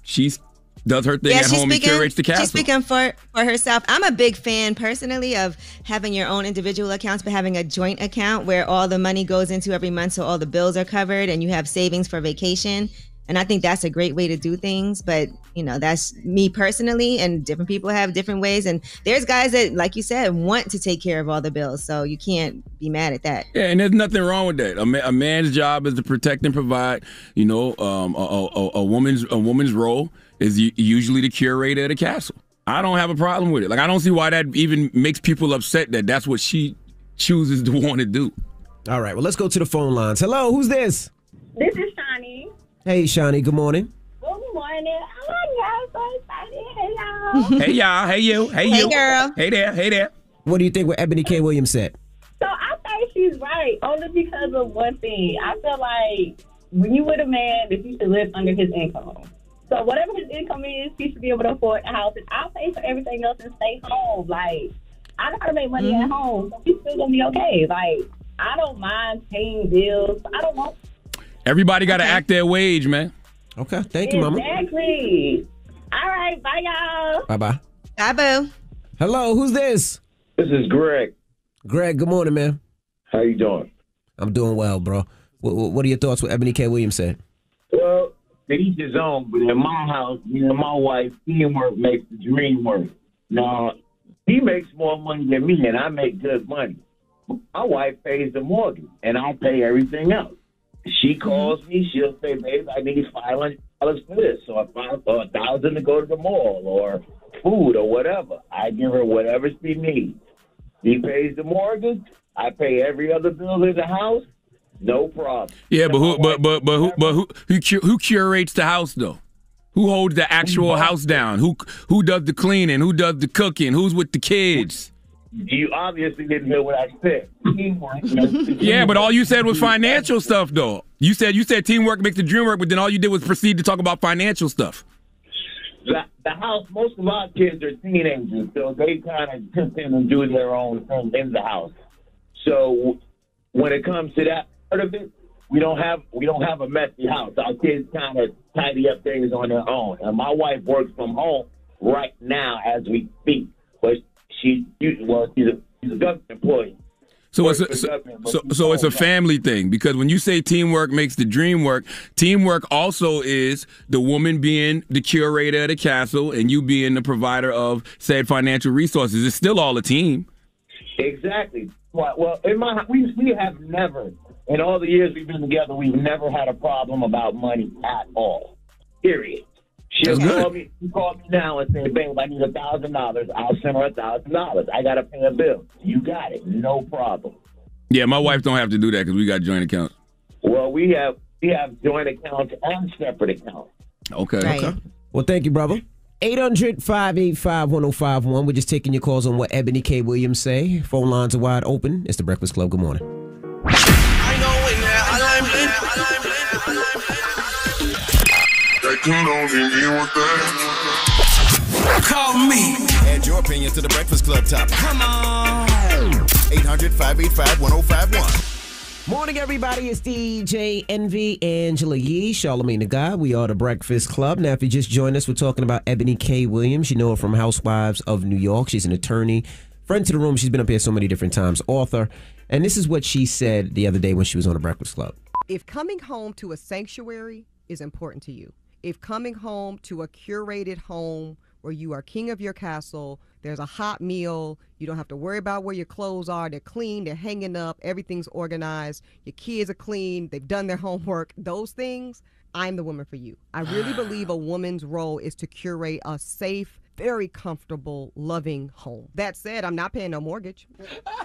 she's does her thing at home and curates the castle. She's speaking for herself. I'm a big fan personally of having your own individual accounts, but having a joint account where all the money goes into every month, so all the bills are covered and you have savings for vacation. And I think that's a great way to do things. But, that's me personally, and different people have different ways. And there's guys that, like you said, want to take care of all the bills. So you can't be mad at that. Yeah, and there's nothing wrong with that. A man's job is to protect and provide, a woman's role is usually the curator of the castle. I don't have a problem with it. Like, I don't see why that even makes people upset that that's what she chooses to want to do. All right, well, let's go to the phone lines. Hello, who's this? This is Shawnee. Hey, Shawnee, good morning. Good morning. I love y'all. So excited. Hey, y'all. Hey, y'all. Hey, you. Hey, you. Hey, girl. Hey there. Hey there. What do you think what Ebony K. Williams said? So I think she's right, only because of one thing. I feel like when you with a man, that you should live under his income. So whatever his income is, he should be able to afford a house. And I'll pay for everything else and stay home. Like, I know how to make money at home, so he's still going to be okay. Like, I don't mind paying bills. I don't want. Everybody got to act their wage, man. Okay, thank you, Mama. Exactly. All right, bye, y'all. Bye-bye. Bye, boo. Hello, who's this? This is Greg. Greg, good morning, man. How you doing? I'm doing well, bro. What are your thoughts what Ebony K. Williams said? Well, to each his own, but in my house, me and my wife, teamwork makes the dream work. Now, he makes more money than me, and I make good money. My wife pays the mortgage, and I pay everything else. She calls me, she'll say, babe, I need $500 for this, or $1,000 to go to the mall, or food, or whatever. I give her whatever she needs. He pays the mortgage, I pay every other bill in the house, no problem. Yeah, but who curates the house though? Who holds the actual house down? Who does the cleaning? Who does the cooking? Who's with the kids? You obviously didn't hear what I said. Teamwork. Yeah, but all you said was financial stuff, though. You said teamwork makes the dream work, but then all you did was proceed to talk about financial stuff. The house, most of our kids are teenagers, so they kind of tip in and do their own thing in the house. So when it comes to that part of it, we don't have a messy house. Our kids kind of tidy up things on their own. And my wife works from home right now as we speak, but she's a government employee. So it's a family thing, because when you say teamwork makes the dream work, teamwork also is the woman being the curator of the castle and you being the provider of said financial resources. It's still all a team. Exactly. Well, in my we have never, in all the years we've been together, we've never had a problem about money at all. Period. She'll call me now and say, babe, I need $1,000. I'll send her $1,000. I got to pay a bill. You got it. No problem. Yeah, my wife don't have to do that because we got joint accounts. Well, we have joint accounts and separate accounts. Okay. Right. Okay. Well, thank you, brother. 800-585-1051. We're just taking your calls on what Ebony K. Williams say. Phone lines are wide open. It's the Breakfast Club. Good morning. Call me. Add your opinion to the Breakfast Club topic. Come on. 800-585-1051. Morning, everybody. It's DJ Envy, Angela Yee, Charlamagne the God. We are the Breakfast Club. Now, if you just joined us, we're talking about Ebony K. Williams. You know her from Housewives of New York. She's an attorney, friend to the room. She's been up here so many different times, author. And this is what she said the other day when she was on the Breakfast Club. If coming home to a sanctuary is important to you, if coming home to a curated home where you are king of your castle, there's a hot meal, you don't have to worry about where your clothes are, they're clean, they're hanging up, everything's organized, your kids are clean, they've done their homework, those things, I'm the woman for you. I really believe a woman's role is to curate a safe, very comfortable, loving home. That said, I'm not paying no mortgage.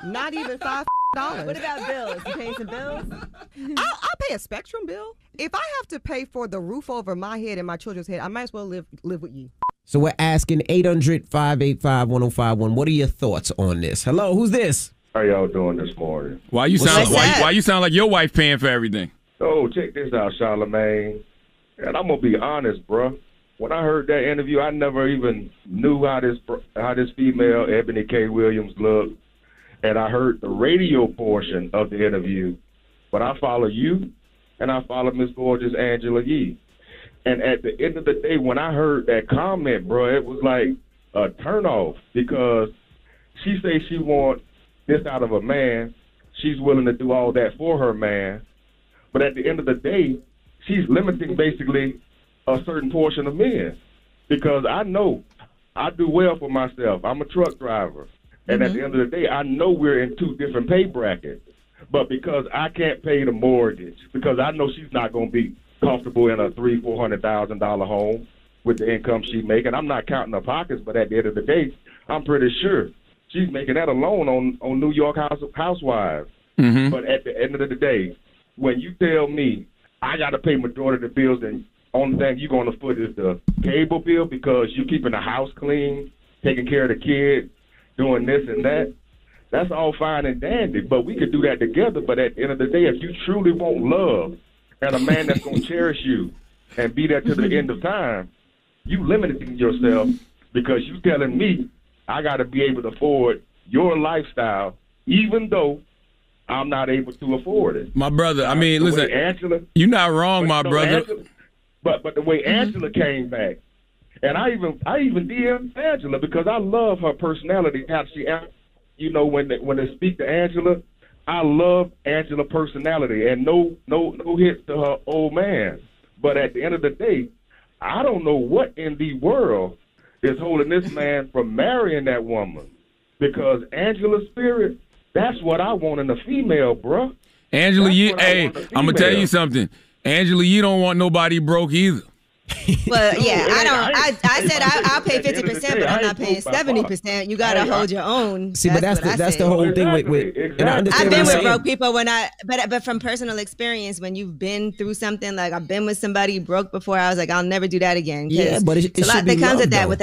Not even $5. What about bills? You paying some bills? I'll pay a Spectrum bill. If I have to pay for the roof over my head and my children's head, I might as well live with you. So we're asking 800-585-1051. What are your thoughts on this? Hello, who's this? How y'all doing this morning? Why you sound like your wife paying for everything? Oh, check this out, Charlamagne. And I'm gonna be honest, bro. When I heard that interview, I never even knew how this female Ebony K. Williams looked, and I heard the radio portion of the interview. But I follow you, and I follow Miss Gorgeous Angela Yee. And at the end of the day, when I heard that comment, bro, it was like a turnoff, because she says she wants this out of a man. She's willing to do all that for her man. But at the end of the day, she's limiting basically a certain portion of men, because I know I do well for myself. I'm a truck driver. And at the end of the day, I know we're in two different pay brackets. But because I can't pay the mortgage, because I know she's not going to be comfortable in a $300,000-$400,000 home, with the income she making. I'm not counting her pockets, but at the end of the day, I'm pretty sure she's making that alone on New York Housewives. Mm-hmm. But at the end of the day, when you tell me I got to pay majority of the bills, and only thing you're going to foot is the cable bill because you're keeping the house clean, taking care of the kids, doing this and that, that's all fine and dandy. But we could do that together. But at the end of the day, if you truly want love and a man that's going to cherish you and be there to the end of time, you limiting yourself because you telling me I got to be able to afford your lifestyle, even though I'm not able to afford it. My brother, I mean, listen, Angela, you're not wrong, my brother. Angela, but the way Angela came back, and I even DM Angela because I love her personality. How she, you know, when they speak to Angela, I love Angela's personality, and no hits to her old man. But at the end of the day, I don't know what in the world is holding this man from marrying that woman, because Angela's spirit, that's what I want in a female, bruh. Angela, I'm going to tell you something. Angela, you don't want nobody broke either. Well, yeah, I said I'll pay 50%, but I'm not paying 70%. You got to hold your own. See, but that's the whole thing with and I understand I've been with saying. broke people but from personal experience, when you've been through something, like I've been with somebody broke before, I was like, I'll never do that again. Yeah, but it a lot should that be comes love, with that, though. with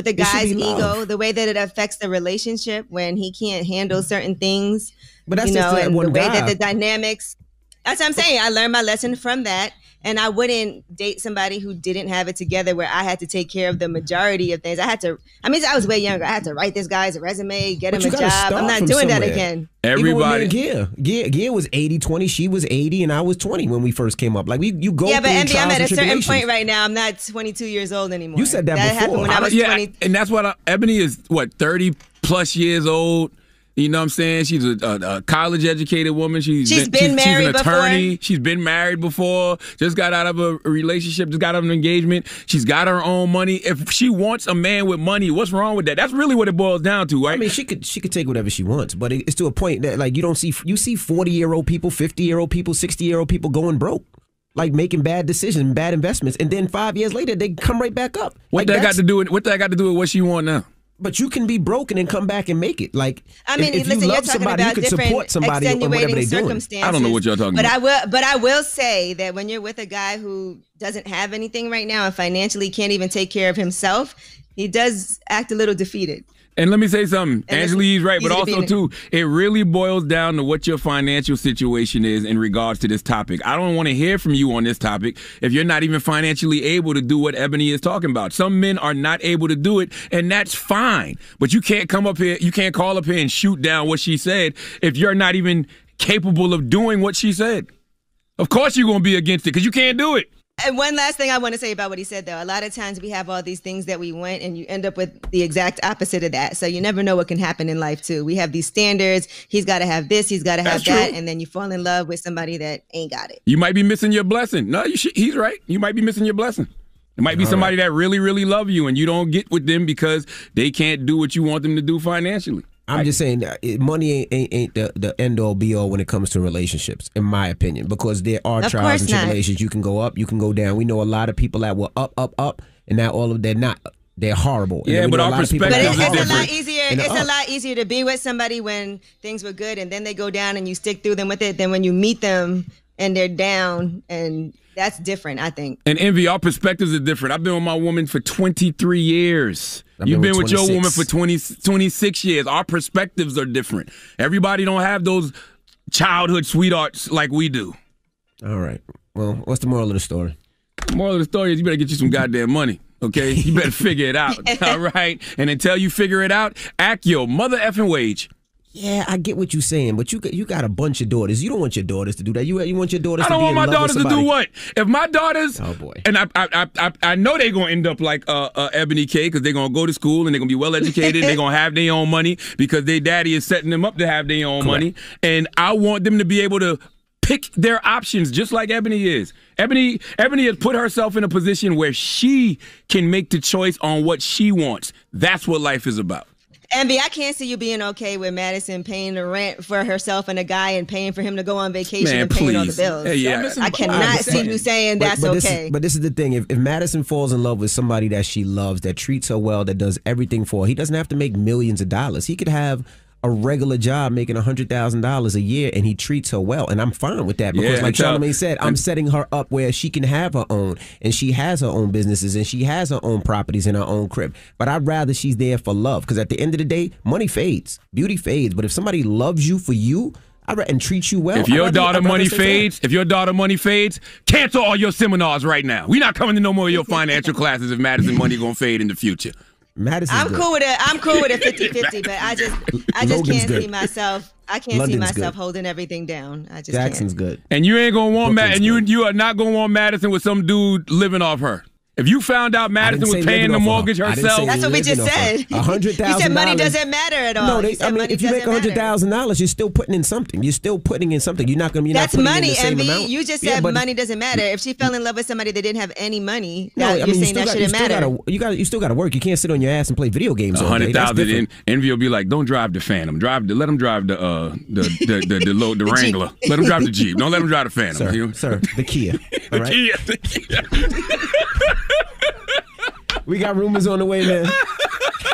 the guy's ego, love. the way that it affects the relationship when he can't handle certain things. But that's you just know, that and one the way guy. that the dynamics. That's what I'm saying. I learned my lesson from that. And I wouldn't date somebody who didn't have it together, where I had to take care of the majority of things. I was way younger. I had to write this guy's resume, get him a job. I'm not doing that again. Everybody. Gia was 80-20. She was 80 and I was 20 when we first came up. Like you go Yeah, but through Envy, I'm trials at and a certain tribulations. point right now. I'm not 22 years old anymore. You said that before. happened when I was 20. And that's what Ebony is, 30 plus years old. You know what I'm saying? She's a college educated woman. She's been married she's an attorney. before. She's been married before. Just got out of a relationship. Just got out of an engagement. She's got her own money. If she wants a man with money, what's wrong with that? That's really what it boils down to, right? I mean, she could take whatever she wants, but it's to a point that like you see 40-year-old people, 50-year-old people, 60-year-old people going broke. Like making bad decisions, bad investments, and then 5 years later they come right back up. What that got to do with what she want now? But you can be broken and come back and make it. Like, I mean, if listen, you you're love talking somebody, you about could different support somebody or whatever extenuating they're doing. circumstances. I don't know what y'all talking about. But I will say that when you're with a guy who doesn't have anything right now and financially can't even take care of himself, he does act a little defeated. And let me say something. And Angela, he's right, but easy to also, be in. too, it really boils down to what your financial situation is in regards to this topic. I don't want to hear from you on this topic if you're not even financially able to do what Ebony is talking about. Some men are not able to do it, and that's fine. But you can't come up here, you can't call up here and shoot down what she said if you're not even capable of doing what she said. Of course you're going to be against it because you can't do it. And one last thing I want to say about what he said, though. A lot of times we have all these things that we want, and you end up with the exact opposite of that. So you never know what can happen in life, too. We have these standards. He's got to have this. He's got to have that. And then you fall in love with somebody that ain't got it. You might be missing your blessing. No, he's right. You might be missing your blessing. It might be somebody that really, really love you, and you don't get with them because they can't do what you want them to do financially. I'm just saying money ain't the end all be all when it comes to relationships, in my opinion, because there are Of trials course and not. tribulations. You can go up, you can go down. We know a lot of people that were up, and now all of they're not. They're horrible. And Yeah, then we but know our a lot of people perspective that But are it's a horrible lot easier. and It's they're a up. lot easier to be with somebody when things were good, and then they go down, and you stick through them with it, than when you meet them and they're down, and that's different, I think. And Envy, our perspectives are different. I've been with my woman for 23 years. You've been with your woman for 26 years. Our perspectives are different. Everybody don't have those childhood sweethearts like we do. All right. Well, what's the moral of the story? The moral of the story is you better get you some goddamn money, okay? You better figure it out, all right? And until you figure it out, act your mother effing wage. Yeah, I get what you're saying, but you got a bunch of daughters. You don't want your daughters to do that. You want your daughters I to don't be want in my love daughters with to do somebody. what? If my daughters, oh boy, and I know they're gonna end up like Ebony K, because they're gonna go to school and they're gonna be well educated. They're gonna have their own money because their daddy is setting them up to have their own money, and I want them to be able to pick their options just like Ebony is. Ebony has put herself in a position where she can make the choice on what she wants. That's what life is about. Envy, I can't see you being okay with Madison paying the rent for herself and a guy and paying for him to go on vacation and paying all the bills. Hey, yeah. I cannot see you saying that's okay. But this is the thing. If Madison falls in love with somebody that she loves, that treats her well, that does everything for her, he doesn't have to make millions of dollars. He could have a regular job making $100,000 a year and he treats her well, and I'm fine with that because like Charlamagne said, I'm setting her up where she can have her own, and she has her own businesses and she has her own properties in her own crib. But I'd rather she's there for love, because at the end of the day, money fades, beauty fades, but if somebody loves you for you and treats you well, if your daughter money fades, cancel all your seminars right now. We're not coming to no more of your financial classes if Madison money gonna fade in the future. I'm cool with it. I'm cool with it 50-50, but I just can't see myself. I can't see myself holding everything down. I just Jackson's can't. good. And you ain't gonna want you are not gonna want Madison with some dude living off her. If you found out Madison was paying the mortgage herself, that's what we just said. $100,000. You said money doesn't matter at all. No, if you make $100,000, you're still putting in something. You're still putting in something. You're not going to. That's not money, in the same Envy. amount. You just said money doesn't matter. If she fell in love with somebody that didn't have any money, you're saying that shouldn't matter. You still got to work. You can't sit on your ass and play video games all day. $100,000. Envy will be like, don't drive the Phantom. Let him drive the Wrangler. Let him drive the Jeep. Don't let him drive the Phantom. Sir, the Kia. All right? The Kia. We got rumors on the way, man.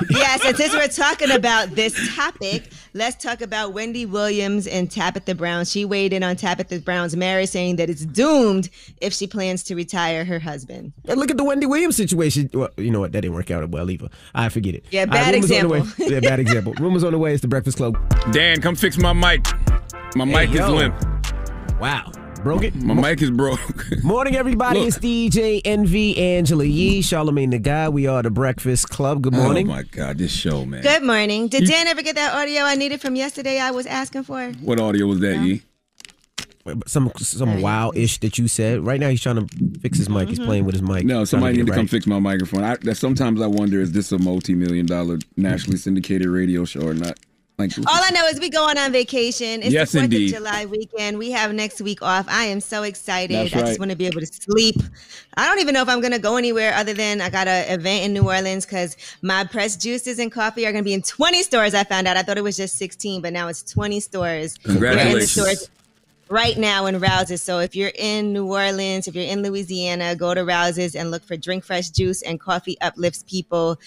Yes, and since we're talking about this topic, let's talk about Wendy Williams and Tabitha Brown. She weighed in on Tabitha Brown's marriage, saying that it's doomed if she plans to retire her husband. And look at the Wendy Williams situation. Well, you know what? That didn't work out well either. I forget it. Yeah, bad example. Yeah, bad example. Rumors on the way. It's the Breakfast Club. Dan, come fix my mic. My mic is limp. Wow. Broke it? My mic is broke. Morning, everybody. It's DJ Envy, Angela Yee, Charlamagne the Guy. We are the Breakfast Club. Good morning. Oh, my God. This show, man. Good morning. Did Dan ever get that audio I needed from yesterday I was asking for? What audio was that, Yee? Some wow-ish that you said. Right now, he's trying to fix his mic. He's playing with his mic. No, somebody need to come fix my microphone. Sometimes I wonder, is this a multi-million-dollar nationally syndicated radio show or not? All I know is we going on vacation. It's yes, the 4th indeed. of July weekend. We have next week off. I am so excited. That's I just want to be able to sleep. I don't even know if I'm going to go anywhere other than I got an event in New Orleans because my pressed juices and coffee are going to be in 20 stores. I found out. I thought it was just 16, but now it's 20 stores. Congratulations. We're in the stores right now in Rouse's. So if you're in New Orleans, if you're in Louisiana, go to Rouse's and look for Drink Fresh Juice and Coffee Uplifts People.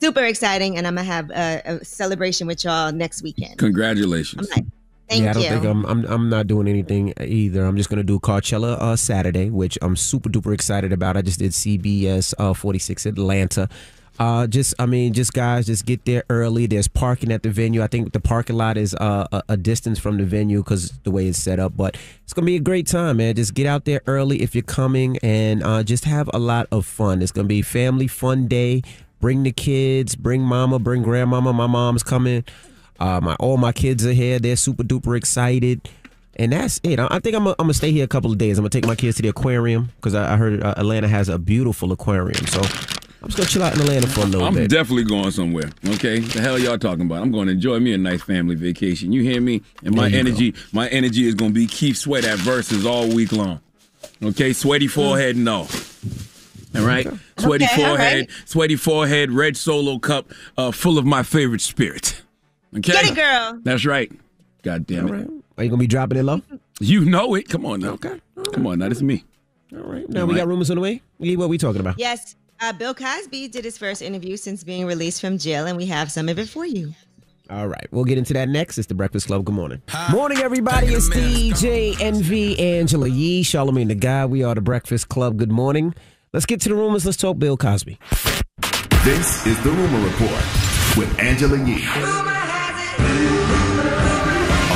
Super exciting, and I'm gonna have a celebration with y'all next weekend. Congratulations! Thank you. I don't think I'm not doing anything either. I'm just gonna do Coachella Saturday, which I'm super duper excited about. I just did CBS 46 Atlanta. Just guys, just get there early. There's parking at the venue. I think the parking lot is a distance from the venue because the way it's set up. But it's gonna be a great time, man. Just get out there early if you're coming, and just have a lot of fun. It's gonna be a family fun day. Bring the kids, bring mama, bring grandmama. My mom's coming. All my kids are here. They're super duper excited. And that's it. I think I'm gonna stay here a couple of days. I'm gonna take my kids to the aquarium because I heard Atlanta has a beautiful aquarium. So I'm just gonna chill out in Atlanta for a little bit. I'm definitely going somewhere. Okay, the hell y'all talking about? I'm going to enjoy me a nice family vacation. You hear me? And my energy is gonna be Keith Sweat at Versus all week long. Okay, sweaty forehead, no. All right, sweaty forehead, red Solo cup, full of my favorite spirit. Okay, get it, girl. That's right. God damn it. Right. Are you gonna be dropping it low? You know it. Come on now. Okay. Come on now. This is me. All right. Now we got rumors on the way. What are we talking about? Yes. Bill Cosby did his first interview since being released from jail, and we have some of it for you. All right. We'll get into that next. It's the Breakfast Club. Good morning. Morning, everybody. It's DJ Envy, Angela Yee, Charlamagne the Guy. We are the Breakfast Club. Good morning. Let's get to the rumors. Let's talk Bill Cosby. This is the Rumor Report with Angela Yee on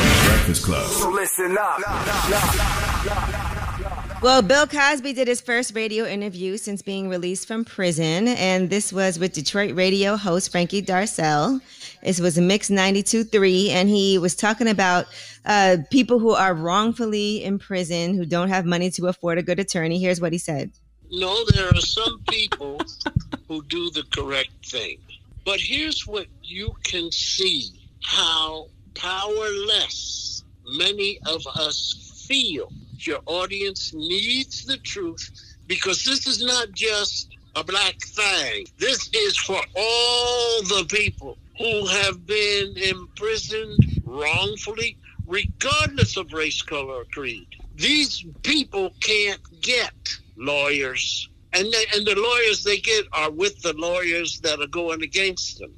the Breakfast Club. So listen up. Well, Bill Cosby did his first radio interview since being released from prison, and this was with Detroit radio host Frankie Darcell. It was Mix 92.3, and he was talking about people who are wrongfully in prison who don't have money to afford a good attorney. Here's what he said. No, there are some people who do the correct thing. But here's what you can see, how powerless many of us feel. Your audience needs the truth because this is not just a black thing. This is for all the people who have been imprisoned wrongfully, regardless of race, color, or creed. These people can't get lawyers. And the lawyers they get are with the lawyers that are going against them.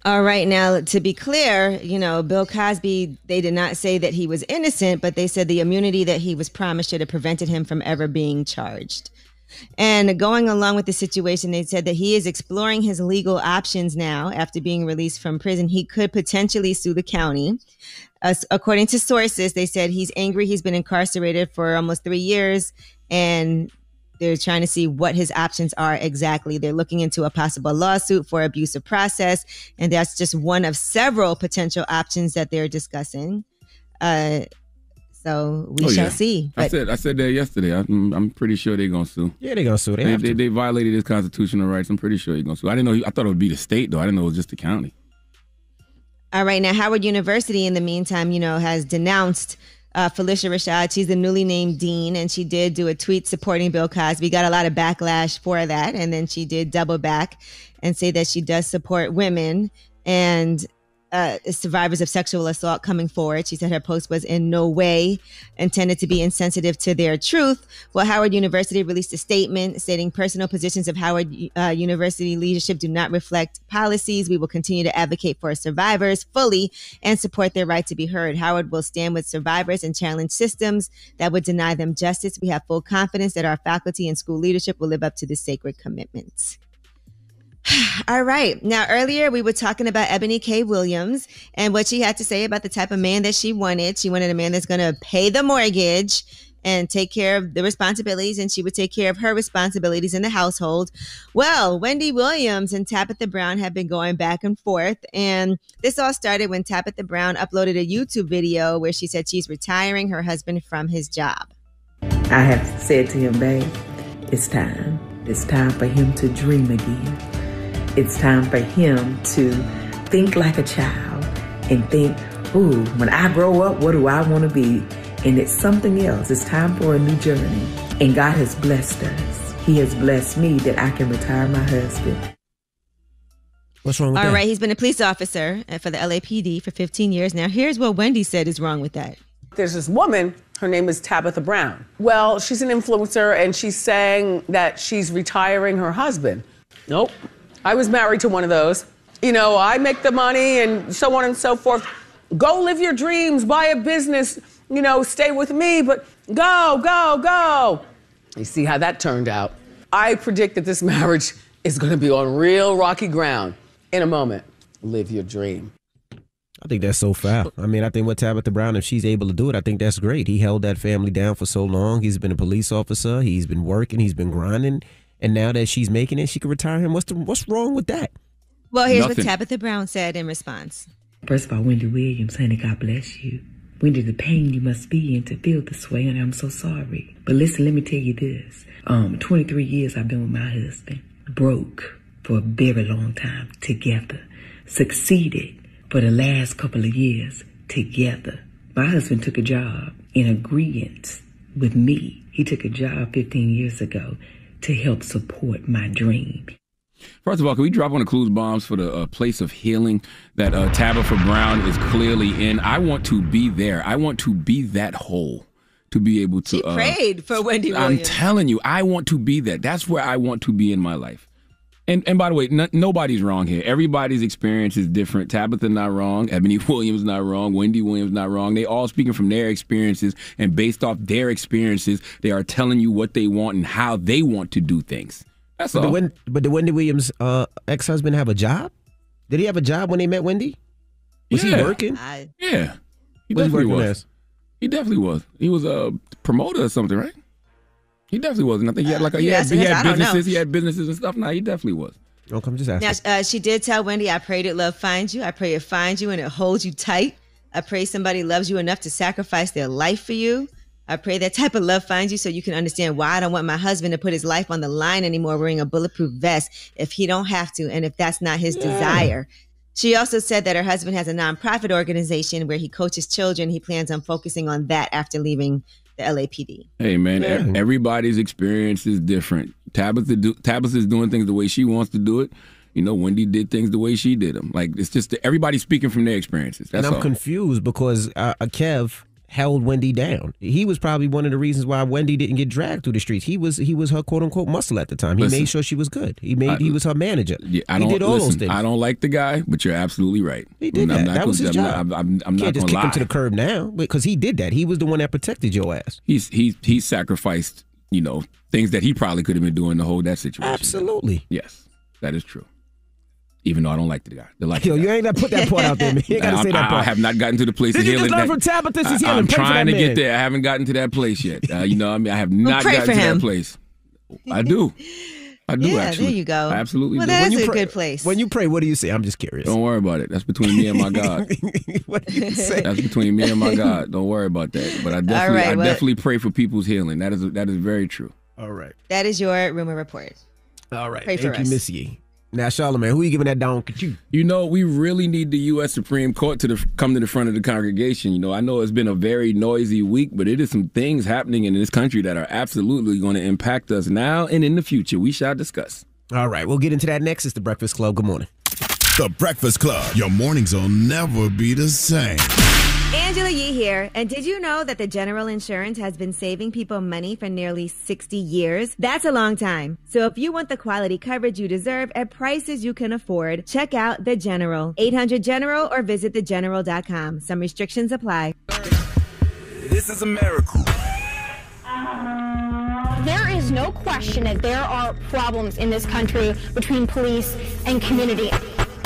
All right. Now, to be clear, Bill Cosby, they did not say that he was innocent, but they said the immunity that he was promised should have prevented him from ever being charged. And going along with the situation, they said that he is exploring his legal options now after being released from prison. He could potentially sue the county. According to sources, they said he's angry. He's been incarcerated for almost 3 years, and they're trying to see what his options are exactly. They're looking into a possible lawsuit for abuse of process, and that's just one of several potential options that they're discussing. So we shall see. But I said that yesterday. I'm pretty sure they're gonna sue. Yeah, they're gonna sue. They violated his constitutional rights. I'm pretty sure they're gonna sue. I didn't know. I thought it would be the state though. I didn't know it was just the county. All right, now Howard University, in the meantime, has denounced Felicia Rashad. She's the newly named dean, and she did do a tweet supporting Bill Cosby. Got a lot of backlash for that, and then she did double back and say that she does support women and survivors of sexual assault coming forward. She said her post was in no way intended to be insensitive to their truth. Well, Howard University released a statement stating personal positions of Howard University leadership do not reflect policies. We will continue to advocate for survivors fully and support their right to be heard. Howard will stand with survivors and challenge systems that would deny them justice. We have full confidence that our faculty and school leadership will live up to this sacred commitment. All right. Now, earlier we were talking about Ebony K. Williams and what she had to say about the type of man that she wanted. She wanted a man that's going to pay the mortgage and take care of the responsibilities, and she would take care of her responsibilities in the household. Well, Wendy Williams and Tabitha Brown have been going back and forth, and this all started when Tabitha Brown uploaded a YouTube video where she said she's retiring her husband from his job. I have said to him, babe, it's time. It's time for him to dream again. It's time for him to think like a child and think, ooh, when I grow up, what do I want to be? And it's something else. It's time for a new journey. And God has blessed us. He has blessed me that I can retire my husband. What's wrong with that? All right, he's been a police officer for the LAPD for 15 years. Now, here's what Wendy said is wrong with that. There's this woman, her name is Tabitha Brown. Well, she's an influencer, and she's saying that she's retiring her husband. Nope. I was married to one of those. I make the money and so on and so forth. Go live your dreams, buy a business, stay with me, but go. You see how that turned out. I predict that this marriage is going to be on real rocky ground in a moment. Live your dream. I think that's so foul. I mean, I think with Tabitha Brown, if she's able to do it, I think that's great. He held that family down for so long. He's been a police officer. He's been working. He's been grinding. And now that she's making it, she can retire him. What's wrong with that? Well, here's what Tabitha Brown said in response. First of all, Wendy Williams, honey, God bless you. Wendy, the pain you must be in to feel this way, and I'm so sorry. But listen, let me tell you this. 23 years I've been with my husband. Broke for a very long time together. Succeeded for the last couple of years together. My husband took a job in agreement with me. He took a job 15 years ago to help support my dream. First of all, can we drop on the clues bombs for the place of healing that Tabitha Brown is clearly in? I want to be there. I want to be that whole to be able to. She prayed for Wendy Williams. I'm telling you, I want to be that. That's where I want to be in my life. And by the way, nobody's wrong here. Everybody's experience is different. Tabitha not wrong. Ebony Williams not wrong. Wendy Williams not wrong. They all speaking from their experiences, and based off their experiences, they are telling you what they want and how they want to do things. That's all. But did Wendy Williams' ex-husband have a job? Did he have a job when they met Wendy? Was he working? Yeah. He definitely was. He definitely was. He was a promoter or something, right? He definitely was. And I think he had he had businesses. He had businesses and stuff. No, he definitely was. Okay, I'm just asking. Now, she did tell Wendy, I pray that love finds you. I pray it finds you and it holds you tight. I pray somebody loves you enough to sacrifice their life for you. I pray that type of love finds you so you can understand why I don't want my husband to put his life on the line anymore wearing a bulletproof vest if he don't have to and if that's not his desire. She also said that her husband has a nonprofit organization where he coaches children. He plans on focusing on that after leaving the LAPD. Hey, man, everybody's experience is different. Tabitha's doing things the way she wants to do it. Wendy did things the way she did them. Like, it's just everybody speaking from their experiences. That's and I'm all. confused because Kev held Wendy down. He was probably one of the reasons why Wendy didn't get dragged through the streets. He was her quote unquote muscle at the time. He made sure she was good. He was her manager. Yeah, he did all those things. I don't like the guy, but you're absolutely right. He did that. That was his job. I'm not can't just gonna kick lie. him to the curb now because he did that. He was the one that protected your ass. He sacrificed, things that he probably could have been doing to hold that situation. Absolutely. Yes, that is true. Even though I don't like the guy. You ain't got to put that part out there, man. You ain't got to say that part. I have not gotten to the place of healing. Did you just learn from Tabitha? This is healing. I'm Pray trying to for that get man. there. I haven't gotten to that place yet. I have not gotten to that place. I do. Yeah, actually. there you go. I absolutely well, do. that's a good place. When you pray, what do you say? I'm just curious. Don't worry about it. That's between me and my God. What do you say? That's between me and my God. Don't worry about that. But I definitely pray for people's healing. That is very true. All right. That is your rumor report. All right. Pray for Thank you, us. Miss Yee. Now, Charlamagne, who are you giving that down to? We really need the U.S. Supreme Court to come to the front of the congregation. I know it's been a very noisy week, but it is some things happening in this country that are absolutely going to impact us now and in the future. We shall discuss. All right, we'll get into that next. It's The Breakfast Club. Good morning. The Breakfast Club. Your mornings will never be the same. Angela Yee here. And did you know that the General Insurance has been saving people money for nearly 60 years? That's a long time. So if you want the quality coverage you deserve at prices you can afford, check out The General. 800-GENERAL or visit thegeneral.com. Some restrictions apply. This is a miracle. There is no question that there are problems in this country between police and community.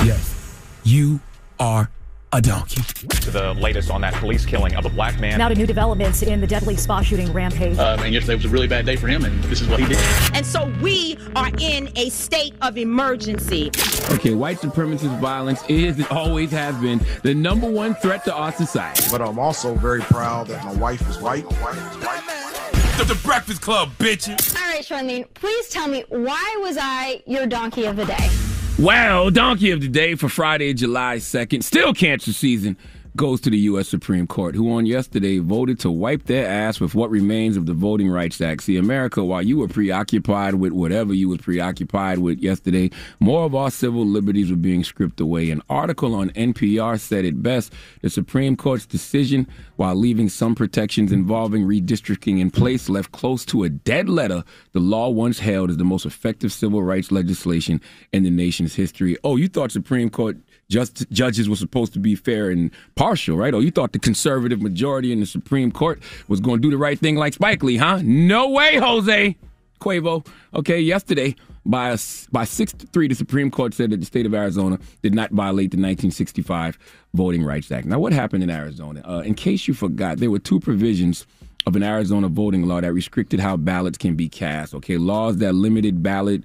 Yes, you are a donkey. To the latest on that police killing of a black man. Now to new developments in the deadly spa shooting rampage. And yesterday was a really bad day for him, and this is what he did. And so we are in a state of emergency. Okay, white supremacist violence is and always has been the number one threat to our society. But I'm also very proud that my wife is white. The Breakfast Club, bitches. All right, Charlamagne, please tell me, why was I your donkey of the day? Well, donkey of the day for Friday, July 2nd, still cancer season, goes to the U.S. Supreme Court, who on yesterday voted to wipe their ass with what remains of the Voting Rights Act. See, America, while you were preoccupied with whatever you were preoccupied with yesterday, more of our civil liberties were being stripped away. An article on NPR said it best: the Supreme Court's decision, while leaving some protections involving redistricting in place, left close to a dead letter the law once held as the most effective civil rights legislation in the nation's history. Oh, you thought Supreme Court judges were supposed to be fair and partial, right? Or you thought the conservative majority in the Supreme Court was going to do the right thing like Spike Lee, huh? No way, Jose Cuervo. Okay, yesterday, by 6-3, the Supreme Court said that the state of Arizona did not violate the 1965 Voting Rights Act. Now, what happened in Arizona? In case you forgot, there were two provisions of an Arizona voting law that restricted how ballots can be cast. Okay, laws that limited ballot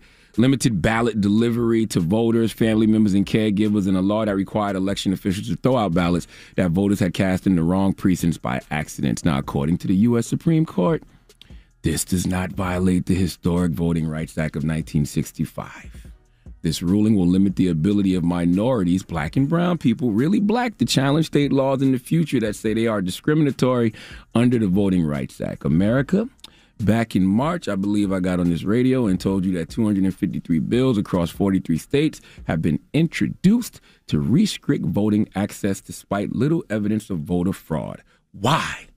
delivery to voters, family members, and caregivers, and a law that required election officials to throw out ballots that voters had cast in the wrong precincts by accident. Now, according to the U.S. Supreme Court, this does not violate the historic Voting Rights Act of 1965. This ruling will limit the ability of minorities, black and brown people, really black, to challenge state laws in the future that say they are discriminatory under the Voting Rights Act. America, back in March, I believe I got on this radio and told you that 253 bills across 43 states have been introduced to restrict voting access despite little evidence of voter fraud. Why?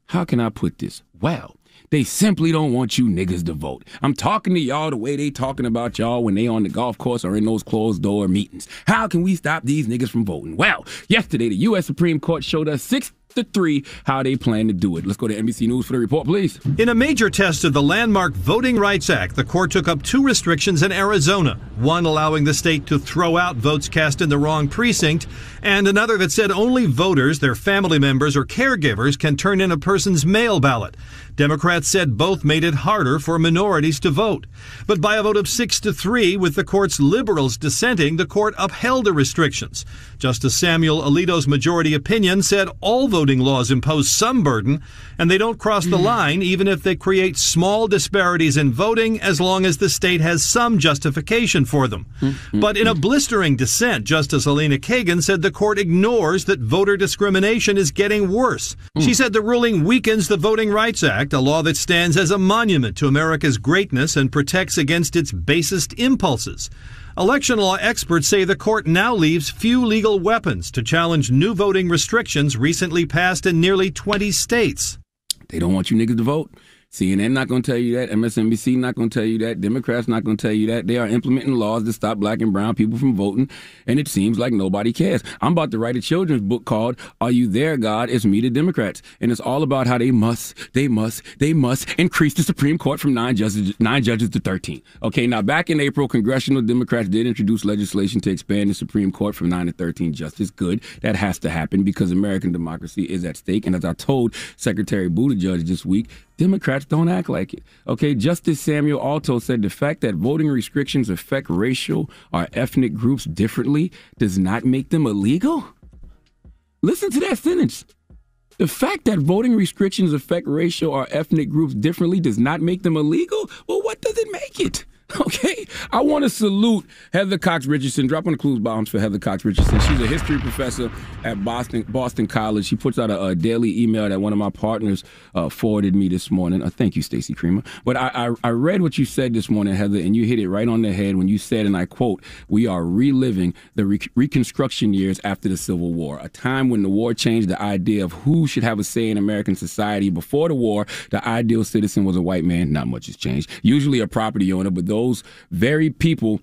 How can I put this? Well, they simply don't want you niggas to vote. I'm talking to y'all the way they talking about y'all when they on the golf course or in those closed door meetings. How can we stop these niggas from voting? Well, yesterday the U.S. Supreme Court showed us 6-3 how they plan to do it. Let's go to NBC News for the report, please. In a major test of the landmark Voting Rights Act, the court took up two restrictions in Arizona, one allowing the state to throw out votes cast in the wrong precinct, and another that said only voters, their family members, or caregivers can turn in a person's mail ballot. Democrats said both made it harder for minorities to vote. But by a vote of 6-3, with the court's liberals dissenting, the court upheld the restrictions. Justice Samuel Alito's majority opinion said all voting laws impose some burden, and they don't cross the line even if they create small disparities in voting, as long as the state has some justification for them. But in a blistering dissent, Justice Elena Kagan said the court ignores that voter discrimination is getting worse. She said the ruling weakens the Voting Rights Act, a law that stands as a monument to America's greatness and protects against its basest impulses. Election law experts say the court now leaves few legal weapons to challenge new voting restrictions recently passed in nearly 20 states. They don't want you niggas to vote. CNN not going to tell you that. MSNBC not going to tell you that. Democrats not going to tell you that. They are implementing laws to stop black and brown people from voting, and it seems like nobody cares. I'm about to write a children's book called Are You There, God? It's Me, the Democrats. And it's all about how they must increase the Supreme Court from 9 judges to 13. Okay, now back in April, congressional Democrats did introduce legislation to expand the Supreme Court from 9 to 13 justices. Good. That has to happen because American democracy is at stake. And as I told Secretary Buttigieg this week, Democrats don't act like it. Okay, Justice Samuel Alito said the fact that voting restrictions affect racial or ethnic groups differently does not make them illegal. Listen to that sentence. The fact that voting restrictions affect racial or ethnic groups differently does not make them illegal? Well, what does it make it? Okay, I want to salute Heather Cox Richardson. Drop on the clues bombs for Heather Cox Richardson. She's a history professor at Boston College. She puts out a daily email that one of my partners forwarded me this morning. Thank you, Stacey Creamer. But I read what you said this morning, Heather, and you hit it right on the head when you said, and I quote, "We are reliving the Reconstruction years after the Civil War, a time when the war changed the idea of who should have a say in American society. Before the war, the ideal citizen was a white man. Not much has changed. Usually a property owner, but those are the very people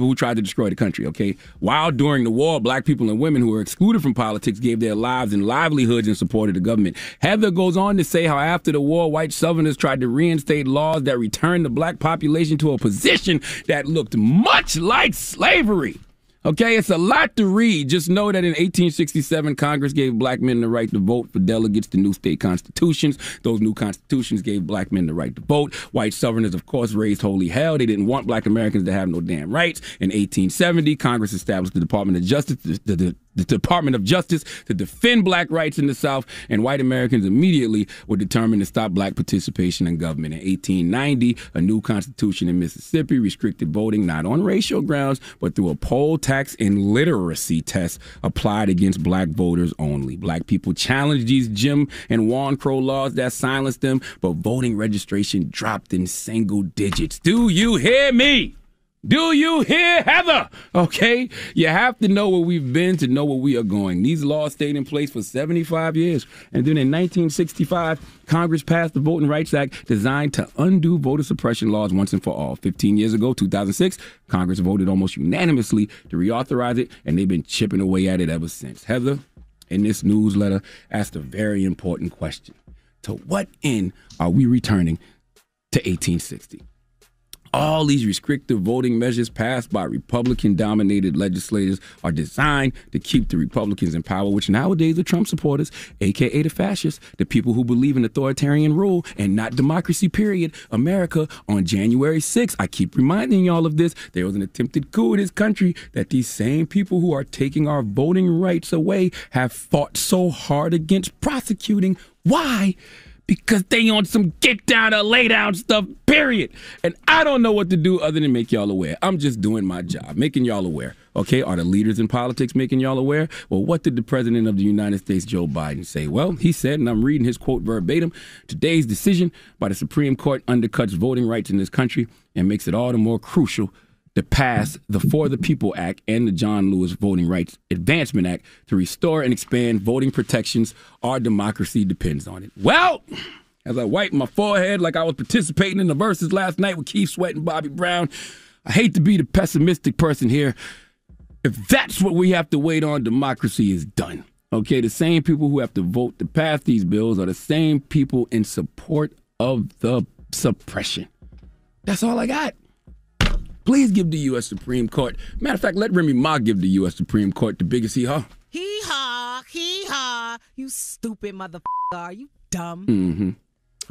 who tried to destroy the country, okay? While during the war, black people and women who were excluded from politics gave their lives and livelihoods in support of the government." Heather goes on to say how after the war, white Southerners tried to reinstate laws that returned the black population to a position that looked much like slavery. Okay, it's a lot to read. Just know that in 1867, Congress gave black men the right to vote for delegates to new state constitutions. Those new constitutions gave black men the right to vote. White Southerners, of course, raised holy hell. They didn't want black Americans to have no damn rights. In 1870, Congress established the Department of Justice, the Department of Justice to defend black rights in the South, and white Americans immediately were determined to stop black participation in government. In 1890, a new constitution in Mississippi restricted voting not on racial grounds, but through a poll tax and literacy test applied against black voters only. Black people challenged these Jim and Juan Crow laws that silenced them, but voting registration dropped in single digits. Do you hear me? Do you hear, Heather? Okay, you have to know where we've been to know where we are going. These laws stayed in place for 75 years. And then in 1965, Congress passed the Voting Rights Act designed to undo voter suppression laws once and for all. 15 years ago, 2006, Congress voted almost unanimously to reauthorize it, and they've been chipping away at it ever since. Heather, in this newsletter, asked a very important question. To what end are we returning to 1860? All these restrictive voting measures passed by Republican-dominated legislators are designed to keep the Republicans in power, which nowadays are Trump supporters, a.k.a. the fascists, the people who believe in authoritarian rule and not democracy, period. America, on January 6th, I keep reminding y'all of this, there was an attempted coup in this country that these same people who are taking our voting rights away have fought so hard against prosecuting. Why? Because they on some get down or lay down stuff, period. And I don't know what to do other than make y'all aware. I'm just doing my job, making y'all aware. Okay, are the leaders in politics making y'all aware? Well, what did the president of the United States, Joe Biden, say? Well, he said, and I'm reading his quote verbatim, "Today's decision by the Supreme Court undercuts voting rights in this country and makes it all the more crucial to pass the For the People Act and the John Lewis Voting Rights Advancement Act to restore and expand voting protections. Our democracy depends on it." Well, as I wipe my forehead like I was participating in the verses last night with Keith Sweat and Bobby Brown, I hate to be the pessimistic person here. If that's what we have to wait on, democracy is done. Okay, the same people who have to vote to pass these bills are the same people in support of the suppression. That's all I got. Please give the U.S. Supreme Court. Matter of fact, let Remy Ma give the U.S. Supreme Court the biggest hee-haw. Hee-haw, you stupid motherfucker. Are you dumb? Mm-hmm.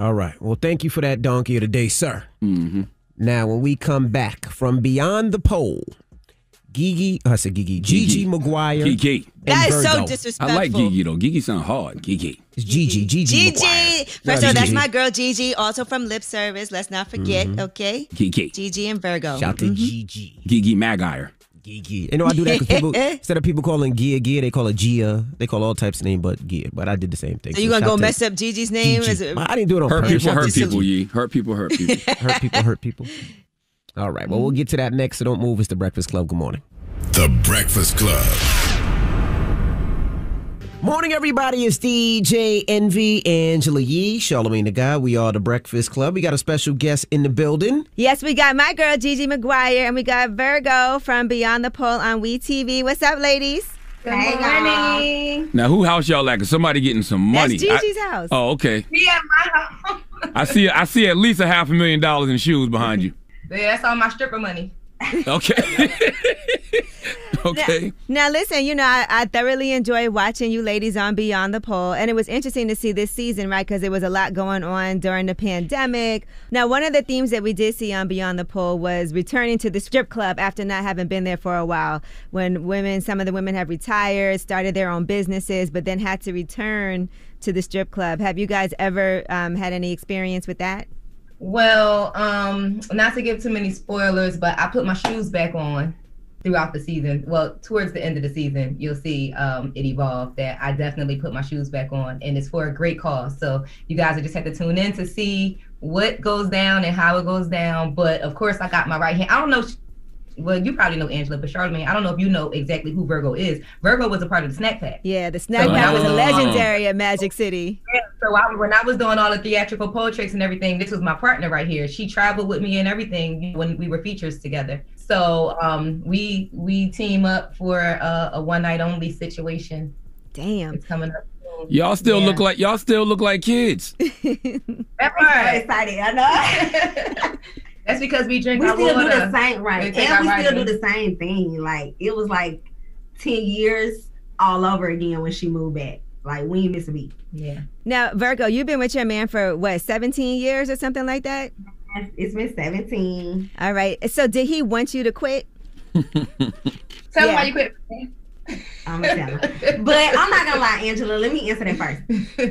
All right. Well, thank you for that donkey of the day, sir. Mm-hmm. Now, when we come back from beyond the pole, Gigi McGuire. Gigi. That is so disrespectful. I like Gigi, though. Gigi sound hard. Gigi. It's Gigi McGuire. First of all, that's my girl Gigi, also from Lip Service. Let's not forget, okay? Gigi and Virgo. Shout to Gigi. Gigi Maguire. Gigi. You know, I do that because people, instead of people calling Gia, they call it Gia. They call all types of names but Gia. But I did the same thing. So you going to go mess up Gigi's name? I didn't do it on purpose. purpose. Hurt people, Yee. Hurt people. Hurt people. All right. Well, we'll get to that next, so don't move. It's The Breakfast Club. Good morning. The Breakfast Club. Morning, everybody. It's DJ Envy, Angela Yee, Charlamagne the Guy. We are The Breakfast Club. We got a special guest in the building. Yes, we got my girl, Gigi McGuire, and we got Virgo from Beyond the Pole on WeTV. What's up, ladies? Good morning. Now, who house y'all at? 'Cause somebody getting some money. That's Gigi's house. Oh, okay. Yeah, my house. I see at least $500,000 in shoes behind you. Yeah, that's all my stripper money. Okay. Okay. Now listen, I thoroughly enjoy watching you ladies on Beyond the Pole, and it was interesting to see this season, right? Because there was a lot going on during the pandemic. Now, one of the themes that we did see on Beyond the Pole was returning to the strip club after not having been there for a while. When some of the women have retired, started their own businesses, but then had to return to the strip club. Have you guys ever had any experience with that? Well, not to give too many spoilers, but I put my shoes back on throughout the season. Well, towards the end of the season, you'll see it evolve that I definitely put my shoes back on, and it's for a great cause. So you guys will just have to tune in to see what goes down and how it goes down. But of course, I got my right hand. I don't know. Well, you probably know Angela, but Charlamagne, I don't know if you know exactly who Virgo is. Virgo was a part of the Snack Pack. Yeah, the Snack Pack was legendary at Magic City. Yeah, so when I was doing all the theatrical pole tricks and everything, this was my partner right here. She traveled with me and everything when we were features together. So we team up for a one night only situation. Damn, it's coming up. Y'all still look like kids. That's right. Excited, I know. That's because we drink. We our still water. do the same, right? And we still do the same thing. Like it was like 10 years all over again when she moved back. Like we ain't miss a beat. Yeah. Now, Virgo, you've been with your man for what, 17 years or something like that? It's been 17. All right. So did he want you to quit? Tell him why you quit. I'm gonna tell him. But I'm not gonna lie, Angela. Let me answer that first.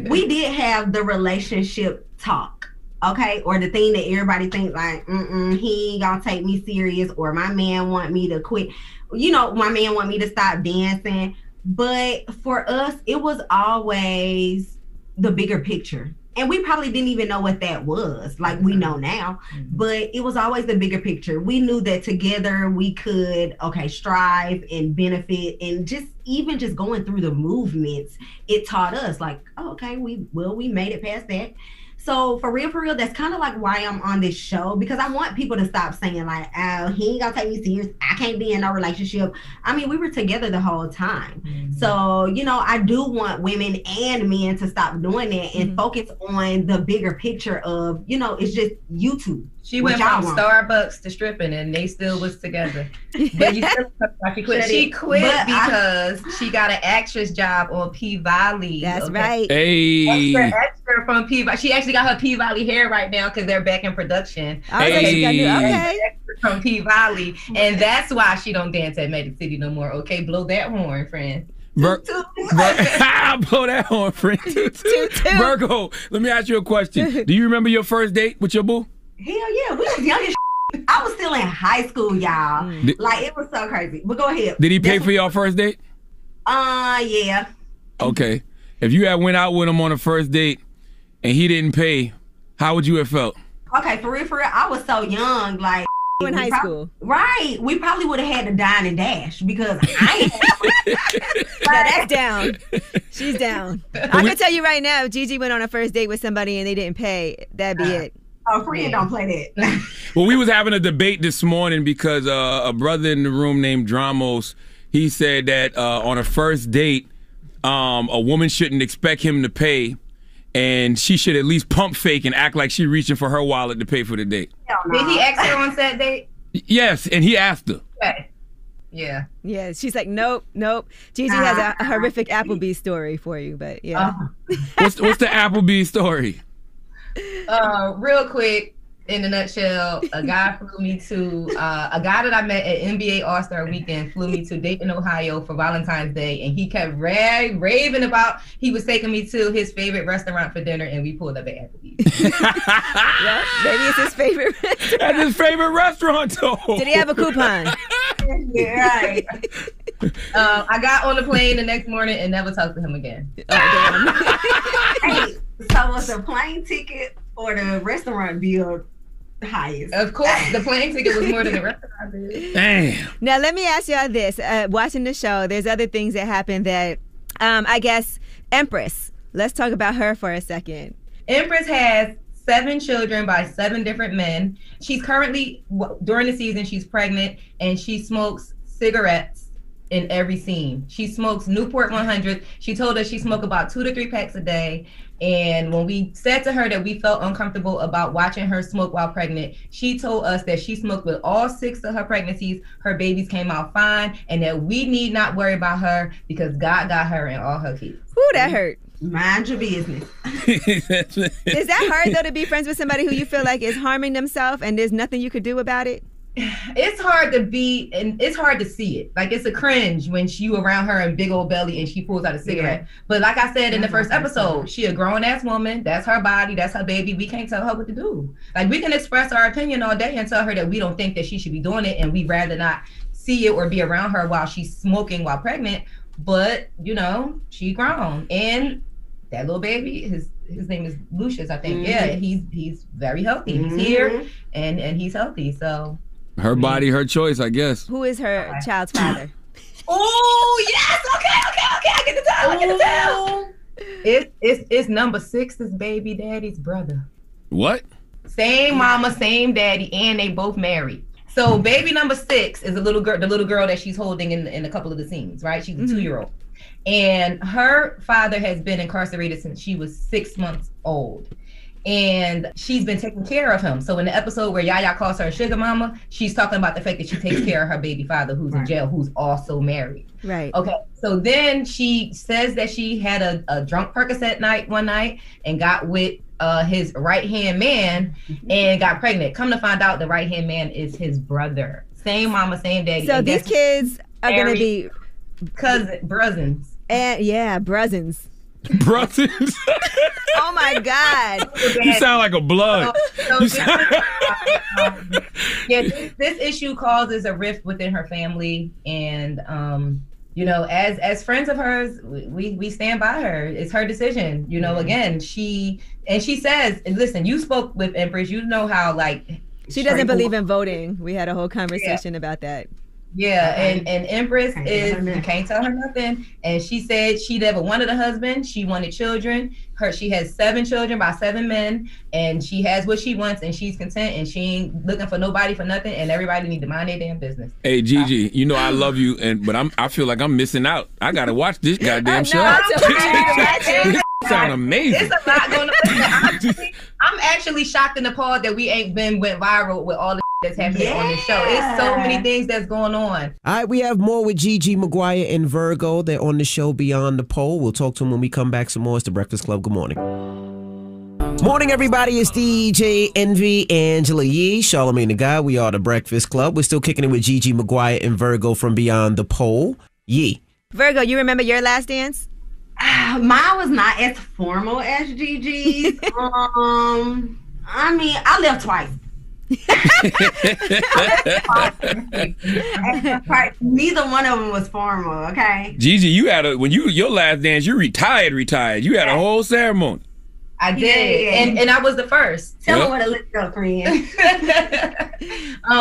We did have the relationship talk. Okay, or the thing that everybody thinks like, he ain't gonna take me serious, or my man want me to quit. My man want me to stop dancing. But for us, it was always the bigger picture. And we probably didn't even know what that was, like we know now. But it was always the bigger picture. We knew that together we could, strive and benefit, and just going through the movements, it taught us like, we made it past that. So for real, that's kind of like why I'm on this show, because I want people to stop saying like, oh, he ain't gonna take me serious. I can't be in no relationship. I mean, we were together the whole time. So, I do want women and men to stop doing that and focus on the bigger picture of, it's just YouTube. She went from Starbucks to stripping, and they still was together. But you still she quit. She quit because she got an actress job on P-Valley. That's right. Hey. Extra from P-Valley. She actually got her P-Valley hair right now because they're back in production. Okay. From P-Valley, and that's why she don't dance at Magic City no more. Okay, blow that horn, friend. Blow that horn, friend. Virgo, let me ask you a question. Do you remember your first date with your boo? Hell yeah, we was young as I was still in high school, y'all. Like it was so crazy. But go ahead. Did he pay for your first date? Yeah. Okay. If you had went out with him on a first date and he didn't pay, how would you have felt? Okay, for real, I was so young, like in high school. Right. We probably would have had to dine and dash because I ain't now that's down. She's down. I can tell you right now, if Gigi went on a first date with somebody and they didn't pay, that'd be it. Oh, friend, don't play that. Well, we was having a debate this morning because a brother in the room named Dramos, he said that on a first date, a woman shouldn't expect him to pay, and she should at least pump fake and act like she's reaching for her wallet to pay for the date. Did he ask her on that date? Yes, and he asked her. Okay. Yeah. Yeah, she's like, nope. Gigi has a horrific Applebee's story for you, but yeah. What's the Applebee's story? Real quick, in a nutshell, a guy flew me to a guy that I met at NBA All-Star Weekend flew me to Dayton, Ohio for Valentine's Day, and he kept raving about he was taking me to his favorite restaurant for dinner, and we pulled up at Applebee's. Yeah, maybe it's his favorite restaurant. That's his favorite restaurant, though. Did he have a coupon? Yeah, right. I got on the plane the next morning and never talked to him again. Hey, so was the plane ticket or the restaurant bill highest. Of course, the plane ticket was more than the rest of our bill. Damn. Now, let me ask y'all this. Watching the show, there's other things that happen that, I guess, Empress. Let's talk about her for a second. Empress has 7 children by 7 different men. She's currently, during the season, she's pregnant, and she smokes cigarettes in every scene. She smokes Newport 100. She told us she smoked about 2 to 3 packs a day. And when we said to her that we felt uncomfortable about watching her smoke while pregnant, she told us that she smoked with all 6 of her pregnancies. Her babies came out fine, and that we need not worry about her because God got her and all her kids. Ooh, that hurt. Mind your business. Is that hard, though, to be friends with somebody who you feel like is harming themselves and there's nothing you could do about it? It's hard to be, and it's hard to see it. Like, it's a cringe when you around her and big old belly and she pulls out a cigarette. Yeah. But like I said in the first episode, she a grown-ass woman. That's her body. That's her baby. We can't tell her what to do. Like, we can express our opinion all day and tell her that we don't think that she should be doing it, and we'd rather not see it or be around her while she's smoking while pregnant. But, you know, she grown. And that little baby, his name is Lucius, I think. Mm-hmm. Yeah, he's very healthy. Mm-hmm. He's here and he's healthy. So her body, her choice, I guess. Who is her child's father? Oh yes, okay. I get the tell. It's number 6, this baby daddy's brother. What? Same mama, same daddy, and they both married. So baby number 6 is the little girl that she's holding in a couple of the scenes, right? She's a 2-year-old. And her father has been incarcerated since she was 6 months old. And she's been taking care of him. So in the episode where Yaya calls her a sugar mama, she's talking about the fact that she takes care of her baby father who's in jail, who's also married. Right. Okay. So then she says that she had a drunk Percocet one night and got with his right-hand man and got pregnant. Come to find out, the right-hand man is his brother. Same mama, same daddy. So these kids are going to be brothers. And yeah, brothers. Brothers? Oh my God. You sound like a blood. This issue causes a rift within her family, and you know, as friends of hers, we stand by her. It's her decision. You know, again, she says, listen, you spoke with Empress, you know how like she doesn't believe in voting. We had a whole conversation about that. Yeah, and Empress you can't tell her nothing. And she said she never wanted a husband. She wanted children. She has 7 children by 7 men, and she has what she wants, and she's content, and she ain't looking for nobody for nothing. And everybody need to mind their damn business. Hey Gigi, you know I love you, but I feel like I'm missing out. I gotta watch this goddamn show. It sounds amazing. It's a lot going on. I'm actually shocked and appalled that we ain't went viral with all the that's happening on the show. It's so many things that's going on. All right, we have more with Gigi McGuire and Virgo. They're on the show Beyond the Pole. We'll talk to them when we come back some more. It's The Breakfast Club. Good morning. Morning, everybody. It's DJ Envy, Angela Yee, Charlamagne the Guy. We are The Breakfast Club. We're still kicking it with Gigi McGuire and Virgo from Beyond the Pole. Yee. Virgo, you remember your last dance? Mine was not as formal as Gigi's. I mean, I left twice. Neither one of them was formal. Okay, Gigi, you had your last dance, you retired. You had a whole ceremony. I did, and I was the first. Tell me what it looked up, friend.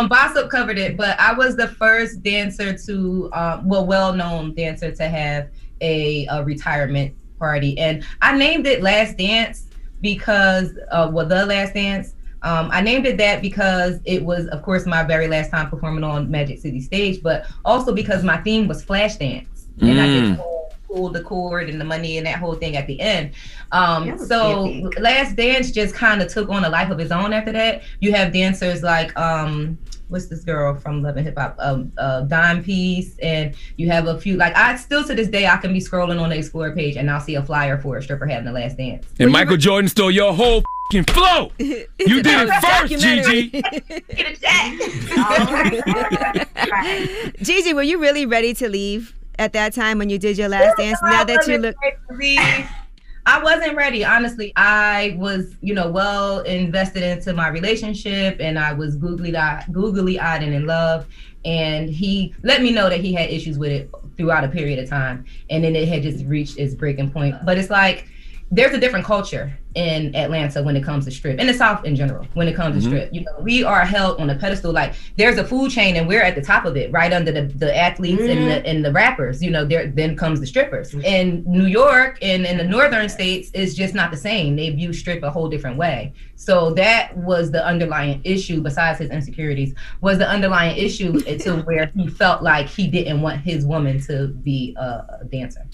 Boss Up covered it, but I was the first dancer to well-known dancer to have a retirement party, and I named it Last Dance because The Last Dance. I named it that because it was, of course, my very last time performing on Magic City stage, but also because my theme was flash dance, and I get to pull the cord and the money and that whole thing at the end. So Last Dance just kind of took on a life of its own after that. You have dancers like what's this girl from Love and Hip Hop, Dime Piece, and you have a few, like, I still to this day I can be scrolling on the Explore page and I'll see a flyer for a stripper having the last dance. And Michael Jordan stole your whole flow. You did it first, Gigi. Gigi, were you really ready to leave at that time when you did your last dance? Now that you look, I wasn't ready, honestly. I was, well invested into my relationship, and I was googly-eyed and in love. And he let me know that he had issues with it throughout a period of time, and then it had just reached its breaking point. But it's like, there's a different culture in Atlanta when it comes to strip, in the South in general, when it comes to strip. You know, we are held on a pedestal. Like, there's a food chain and we're at the top of it, right under the athletes and the rappers. You know, then comes the strippers. In New York and in the northern states, it's just not the same. They view strip a whole different way. So that was the underlying issue, besides his insecurities, was the underlying issue to where he felt like he didn't want his woman to be a dancer.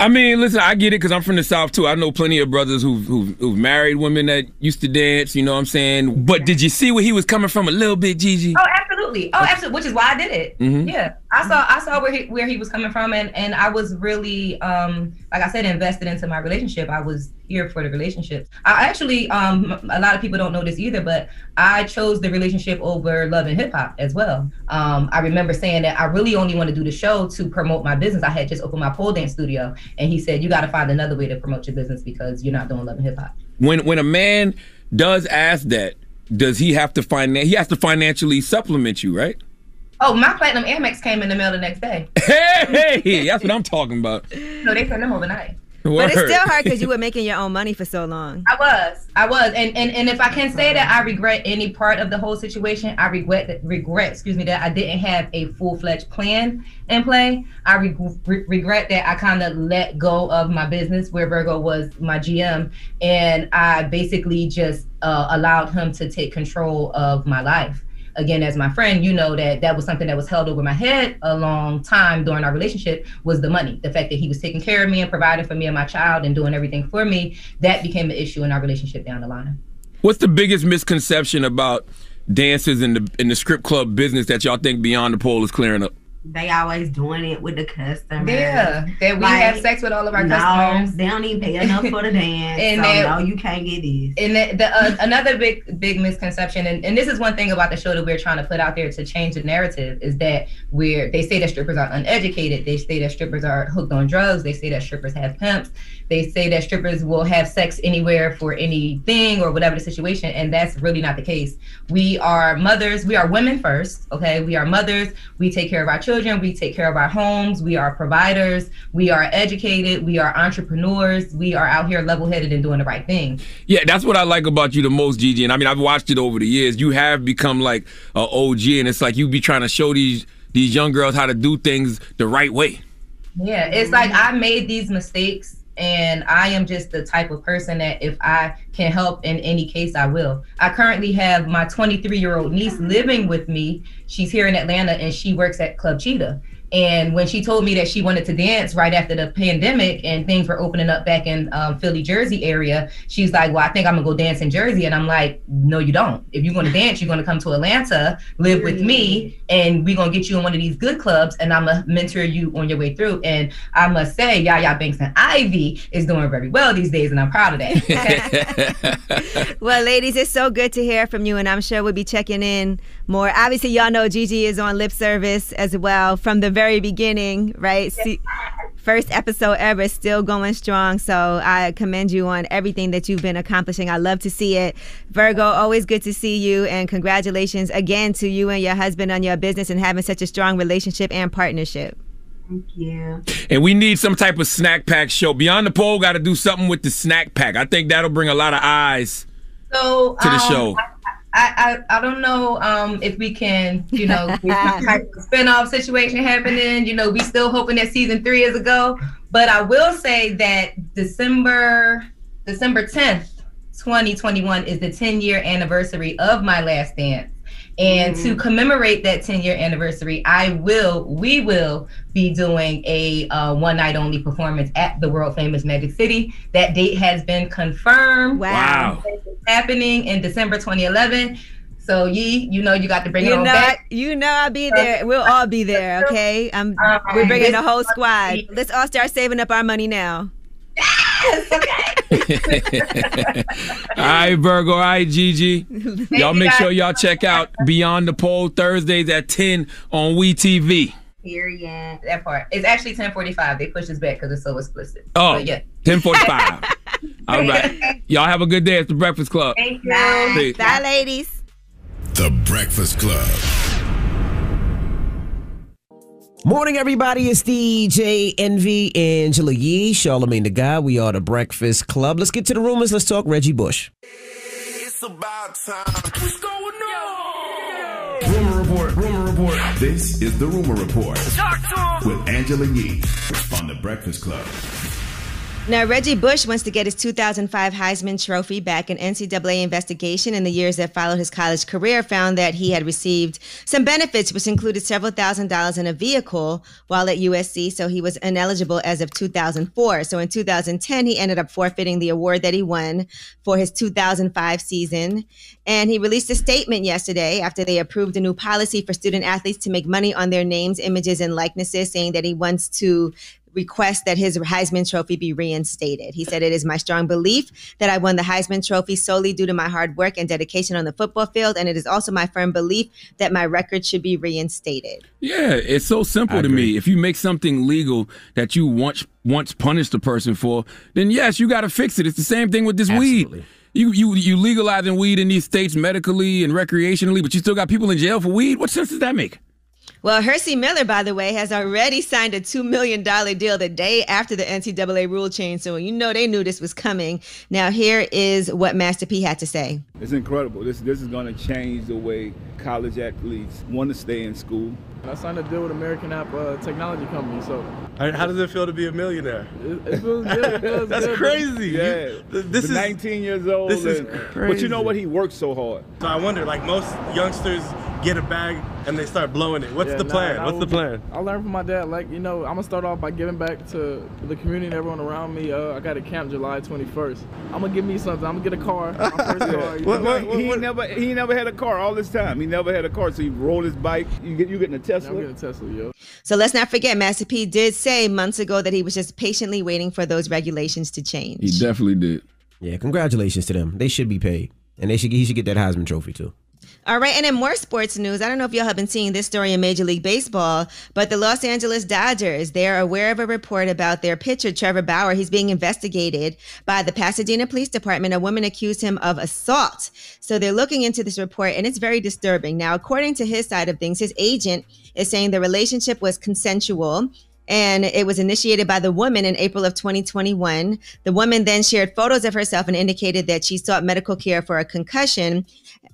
I mean, listen, I get it because I'm from the South too. I know plenty of brothers who've married women that used to dance, you know what I'm saying? But did you see where he was coming from a little bit, Gigi? Oh, absolutely. Oh, absolutely. Which is why I did it. Yeah. I saw where he was coming from, and I was really, like I said, invested into my relationship. I was here for the relationship. I actually, a lot of people don't know this either, but I chose the relationship over love and hip hop as well. I remember saying that I really only want to do the show to promote my business. I had just opened my pole dance studio, and he said, you got to find another way to promote your business because you're not doing love and hip hop. When a man does ask that, does he have to he has to financially supplement you, right? Oh, my Platinum Amex came in the mail the next day. Hey, that's what I'm talking about. No, they sent them overnight. But it's still hard because you were making your own money for so long. I was. And if I can say that I regret any part of the whole situation, I regret that I didn't have a full-fledged plan in play. I regret that I kind of let go of my business where Virgo was my GM, and I basically just allowed him to take control of my life. Again, as my friend, you know that was something that was held over my head a long time during our relationship, was the money. The fact that he was taking care of me and providing for me and my child and doing everything for me, that became an issue in our relationship down the line. What's the biggest misconception about dancers in the strip club business that y'all think Beyond the Pole is clearing up? They always doing it with the customers. Yeah, that we have sex with all of our customers. They don't even pay enough for the dance. And no, you can't get this. And another big misconception, and this is one thing about the show that we're trying to put out there to change the narrative, is that they say that strippers are uneducated. They say that strippers are hooked on drugs. They say that strippers have pimps. They say that strippers will have sex anywhere for anything or whatever the situation, and that's really not the case. We are mothers. We are women first, okay? We are mothers. We take care of our children. We take care of our homes. We are providers. We are educated. We are entrepreneurs. We are out here level-headed and doing the right thing. Yeah, that's what I like about you the most, Gigi. And I mean, I've watched it over the years. You have become like an OG, and it's like you be trying to show these young girls how to do things the right way. Yeah, it's like I made these mistakes, and I am just the type of person that if I can help in any case, I will. I currently have my 23-year-old niece living with me. She's here in Atlanta, and she works at Club Cheetah. And when she told me that she wanted to dance right after the pandemic and things were opening up back in Philly, Jersey area, she's like, well, I think I'm gonna go dance in Jersey. And I'm like, no, you don't. If you're gonna dance, you're gonna come to Atlanta, live with me, and we're gonna get you in one of these good clubs, and I'm gonna mentor you on your way through. And I must say, Yaya Banks and Ivy is doing very well these days, and I'm proud of that. Well, ladies, it's so good to hear from you, and I'm sure we'll be checking in more. Obviously, y'all know Gigi is on lip service as well from the very beginning, right? See, first episode ever, still going strong. So I commend you on everything that you've been accomplishing. I love to see it. Virgo, always good to see you, and congratulations again to you and your husband on your business and having such a strong relationship and partnership. Thank you. And we need some type of snack pack show. Beyond the Pole got to do something with the snack pack. I think that'll bring a lot of eyes to the show. I don't know if we can, get some type of spinoff situation happening. We still hoping that season 3 is a go. But I will say that December 10th, 2021 is the 10-year anniversary of my last dance. And to commemorate that 10-year anniversary, we will be doing a one-night only performance at the world famous Magic City. That date has been confirmed. Wow. It's happening in December 2011. So you got to bring it on back. I'll be there. We'll all be there, okay? We're bringing the whole squad. Let's all start saving up our money now. Yes, okay. All right, Virgo. All right, Gigi. Y'all make sure y'all check out Beyond the Pole Thursdays at 10 on WeTV. Period. That part. It's actually 10:45. They pushed us back because it's so explicit. Oh, yeah. 10:45. All right. Y'all have a good day at the Breakfast Club. Thank you. Bye, ladies. The Breakfast Club. Morning, everybody. It's DJ Envy, Angela Yee, Charlamagne the Guy. We are the Breakfast Club. Let's get to the rumors. Let's talk Reggie Bush. It's about time. What's going on? Rumor Report. Rumor Report. This is the Rumor Report with Angela Yee on the Breakfast Club. Now, Reggie Bush wants to get his 2005 Heisman Trophy back. An NCAA investigation in the years that followed his college career found that he had received some benefits, which included several $1,000s in a vehicle while at USC, so he was ineligible as of 2004. So in 2010, he ended up forfeiting the award that he won for his 2005 season. And he released a statement yesterday after they approved a new policy for student athletes to make money on their names, images, and likenesses, saying that he wants to request that his Heisman Trophy be reinstated. He said, "It is my strong belief that I won the Heisman Trophy solely due to my hard work and dedication on the football field, and it is also my firm belief that my record should be reinstated." Yeah, it's so simple to me. If you make something legal that you once punished a person for, then yes, you got to fix it. It's the same thing with this weed. You legalizing weed in these states medically and recreationally, but you still got people in jail for weed? What sense does that make? Well, Hersey Miller, by the way, has already signed a $2 million deal the day after the NCAA rule change. So you know they knew this was coming. Now, here is what Master P had to say. It's incredible. This is going to change the way college athletes want to stay in school. I signed a deal with American App Technology Company. So, how does it feel to be a millionaire? It feels good. It feels That's good. crazy. Yeah, this is 19 years old. This is crazy. But you know what? He works so hard. So I wonder, like most youngsters get a bag and they start blowing it. What's the plan? What's the plan? I learned from my dad. Like, you know, I'm gonna start off by giving back to the community and everyone around me. I got a camp July 21st. I'm gonna give me something. I'm gonna get a car. My first car. He never had a car all this time. He never had a car, so he rolled his bike. You getting a Tesla? I'm getting a Tesla, yo. So let's not forget, Master P did say months ago that he was just patiently waiting for those regulations to change. He definitely did. Yeah, congratulations to them. They should be paid, and he should get that Heisman Trophy too. All right, and in more sports news, I don't know if y'all have been seeing this story in Major League Baseball, but the Los Angeles Dodgers, they're aware of a report about their pitcher, Trevor Bauer. He's being investigated by the Pasadena Police Department. A woman accused him of assault. So they're looking into this report, and it's very disturbing. Now, according to his side of things, his agent is saying the relationship was consensual, and it was initiated by the woman in April of 2021. The woman then shared photos of herself and indicated that she sought medical care for a concussion,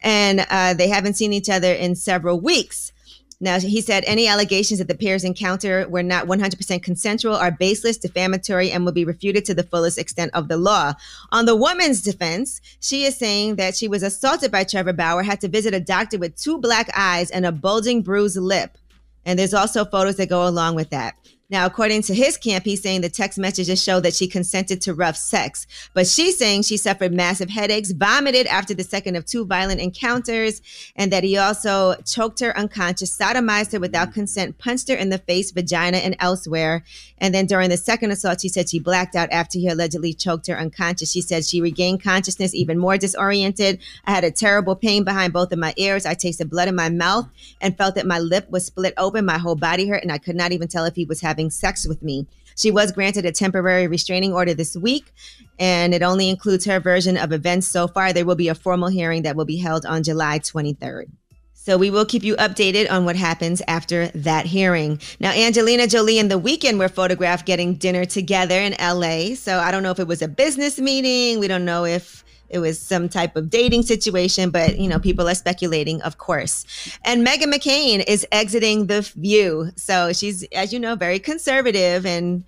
and they haven't seen each other in several weeks. Now, he said any allegations that the pair's encounter were not 100% consensual are baseless, defamatory, and will be refuted to the fullest extent of the law. On the woman's defense, she is saying that she was assaulted by Trevor Bauer, had to visit a doctor with 2 black eyes and a bulging bruised lip. And there's also photos that go along with that. Now, according to his camp, he's saying the text messages show that she consented to rough sex, but she's saying she suffered massive headaches, vomited after the second of 2 violent encounters, and that he also choked her unconscious, sodomized her without consent, punched her in the face, vagina, and elsewhere. And then during the second assault, she said she blacked out after he allegedly choked her unconscious. She said she regained consciousness, even more disoriented. I had a terrible pain behind both of my ears. I tasted blood in my mouth and felt that my lip was split open. My whole body hurt, and I could not even tell if he was having sex with me. She was granted a temporary restraining order this week, and it only includes her version of events so far. There will be a formal hearing that will be held on July 23rd. So we will keep you updated on what happens after that hearing. Now, Angelina Jolie and The Weeknd were photographed getting dinner together in LA. So I don't know if it was a business meeting. We don't know if it was some type of dating situation, but, you know, people are speculating, of course. And Meghan McCain is exiting The View. So she's, as you know, very conservative and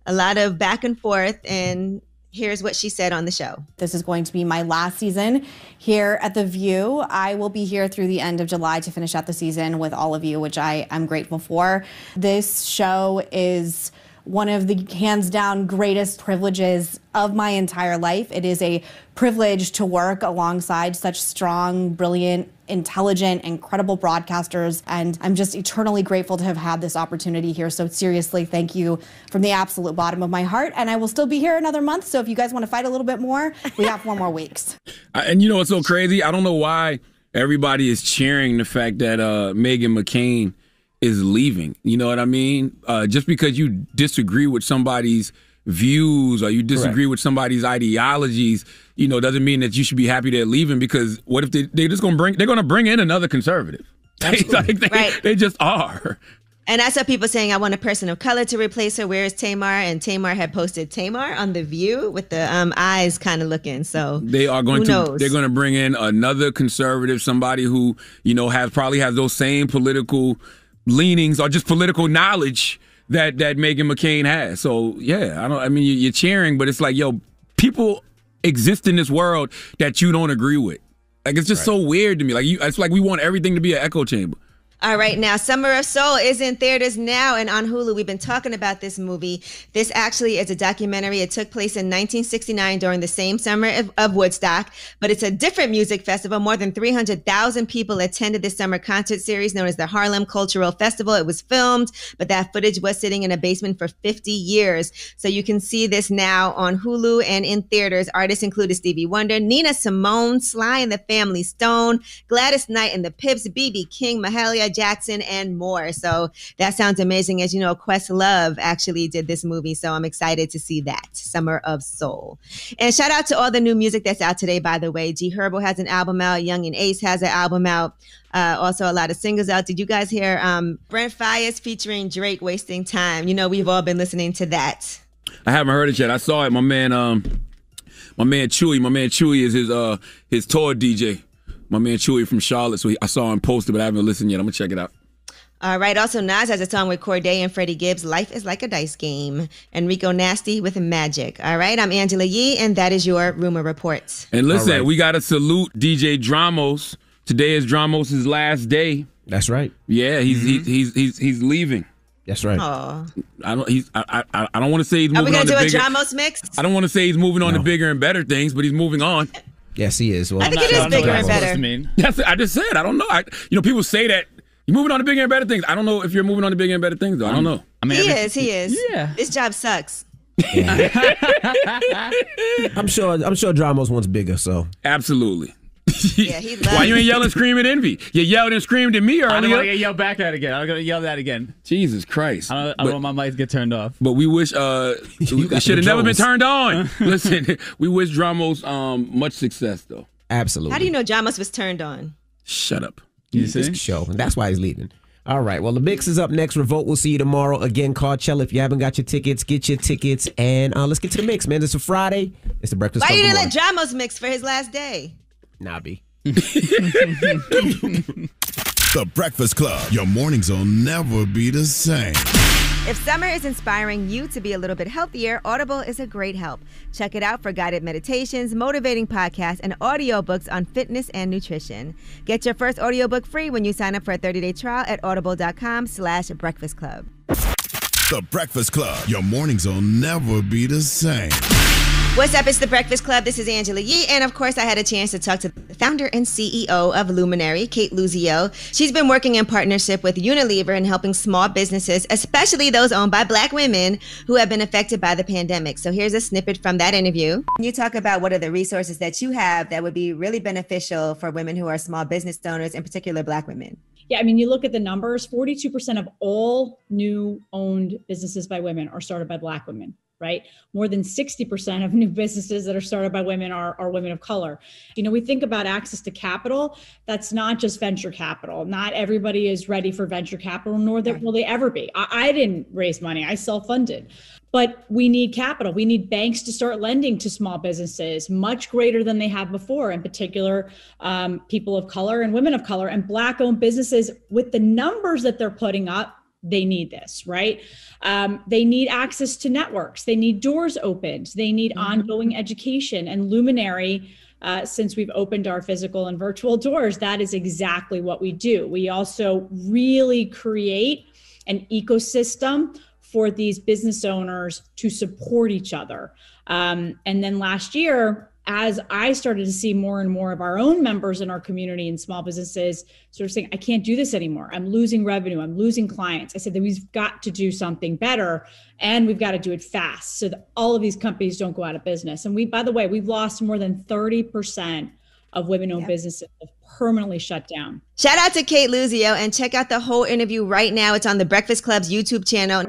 a lot of back and forth. And here's what she said on the show. This is going to be my last season here at The View. I will be here through the end of July to finish out the season with all of you, which I am grateful for. This show is one of the hands down greatest privileges of my entire life. It is a privilege to work alongside such strong, brilliant, intelligent, incredible broadcasters. And I'm just eternally grateful to have had this opportunity here. So seriously, thank you from the absolute bottom of my heart. And I will still be here another month. So if you guys want to fight a little bit more, we have 4 more weeks. And you know what's so crazy? I don't know why everybody is cheering the fact that Meghan McCain is leaving. You know what I mean? Just because you disagree with somebody's views or you disagree with somebody's ideologies, you know, doesn't mean that you should be happy they're leaving, because what if they're just going to bring in another conservative? They just are. And I saw people saying, I want a person of color to replace her. Where is Tamar? And Tamar had posted Tamar on The View with the eyes kind of looking. So they are going they're going to bring in another conservative, somebody who, probably has those same political leanings or just political knowledge that Meghan McCain has. So yeah, you're cheering, but it's like, yo, people exist in this world that you don't agree with. Like, it's just so weird to me. Like, it's like we want everything to be an echo chamber. All right, now Summer of Soul is in theaters now and on Hulu. We've been talking about this movie. This actually is a documentary. It took place in 1969 during the same summer of Woodstock, but it's a different music festival. More than 300,000 people attended this summer concert series known as the Harlem Cultural Festival. It was filmed, but that footage was sitting in a basement for 50 years. So you can see this now on Hulu and in theaters. Artists included Stevie Wonder, Nina Simone, Sly and the Family Stone, Gladys Knight and the Pips, B.B. King, Mahalia Jackson, and more. So that sounds amazing. As you know, Questlove actually did this movie, so I'm excited to see that. Summer of Soul. And shout out to all the new music that's out today, by the way. G Herbo has an album out. Young and Ace has an album out. Also a lot of singles out. Did you guys hear Brent Faiyaz featuring Drake, Wasting Time? We've all been listening to that. I haven't heard it yet. I saw it. My man Chewy is his tour DJ. My man Chewy from Charlotte, so I saw him posted, but I haven't listened yet. I'm going to check it out. All right. Also, Nas has a song with Corday and Freddie Gibbs, Life is Like a Dice Game. Enrico Nasty with Magic. All right. I'm Angela Yee, and that is your Rumor Reports. And listen, we got to salute DJ Dramos. Today is Dramos' last day. That's right. Yeah, he's leaving. That's right. Aww. I don't want to say he's moving on to bigger. Are we going to do a Dramos mix? I don't want to say he's moving on to bigger and better things, but he's moving on. Yes, he is. Well, I think it is bigger and better. I just said, I don't know. People say that you're moving on to bigger and better things. I don't know if you're moving on to bigger and better things, though. I don't know. He is. Yeah. This job sucks. Yeah. I'm sure Dramos wants bigger, so. Absolutely. Yeah, he loves Why you ain't yelling, screaming envy? You yelled and screamed at me earlier. I don't want to get yelled back at again. I'm going to yell that again. Jesus Christ. I don't want my mic to get turned off. But we wish it should have never been turned on. Listen, we wish Dramos much success, though. Absolutely. How do you know Dramos was turned on? Shut up. This show. And that's why he's leaving. All right. Well, the mix is up next. Revolt. We'll see you tomorrow. Again, Coachella. If you haven't got your tickets, get your tickets. And let's get to the mix, man. It's a Friday. It's the Breakfast Club. Why you didn't let Dramos mix for his last day? Nobby. The Breakfast Club. Your mornings will never be the same. If summer is inspiring you to be a little bit healthier, Audible is a great help. Check it out for guided meditations, motivating podcasts, and audiobooks on fitness and nutrition. Get your first audiobook free when you sign up for a 30-day trial at audible.com/breakfast club. The Breakfast Club. Your mornings will never be the same. What's up? It's The Breakfast Club. This is Angela Yee. And of course, I had a chance to talk to the founder and CEO of Luminary, Kate Luzio. She's been working in partnership with Unilever and helping small businesses, especially those owned by Black women who have been affected by the pandemic. So here's a snippet from that interview. You talk about what are the resources that you have that would be really beneficial for women who are small business owners, in particular Black women. Yeah, I mean, you look at the numbers, 42% of all new owned businesses by women are started by Black women. Right? More than 60% of new businesses that are started by women are women of color. We think about access to capital. That's not just venture capital. Not everybody is ready for venture capital, nor will they ever be. I didn't raise money. I self-funded. But we need capital. We need banks to start lending to small businesses much greater than they have before, in particular, people of color and women of color and Black-owned businesses with the numbers that they're putting up. They need this, right? They need access to networks. They need doors opened. They need ongoing education. And Luminary, since we've opened our physical and virtual doors, that is exactly what we do. We also really create an ecosystem for these business owners to support each other. And then last year, as I started to see more and more of our own members in our community and small businesses sort of saying, I can't do this anymore. I'm losing revenue. I'm losing clients. I said that we've got to do something better and we've got to do it fast so that all of these companies don't go out of business. And by the way, we've lost more than 30% of women-owned businesses have permanently shut down. Shout out to Kate Luzio and check out the whole interview right now. It's on the Breakfast Club's YouTube channel.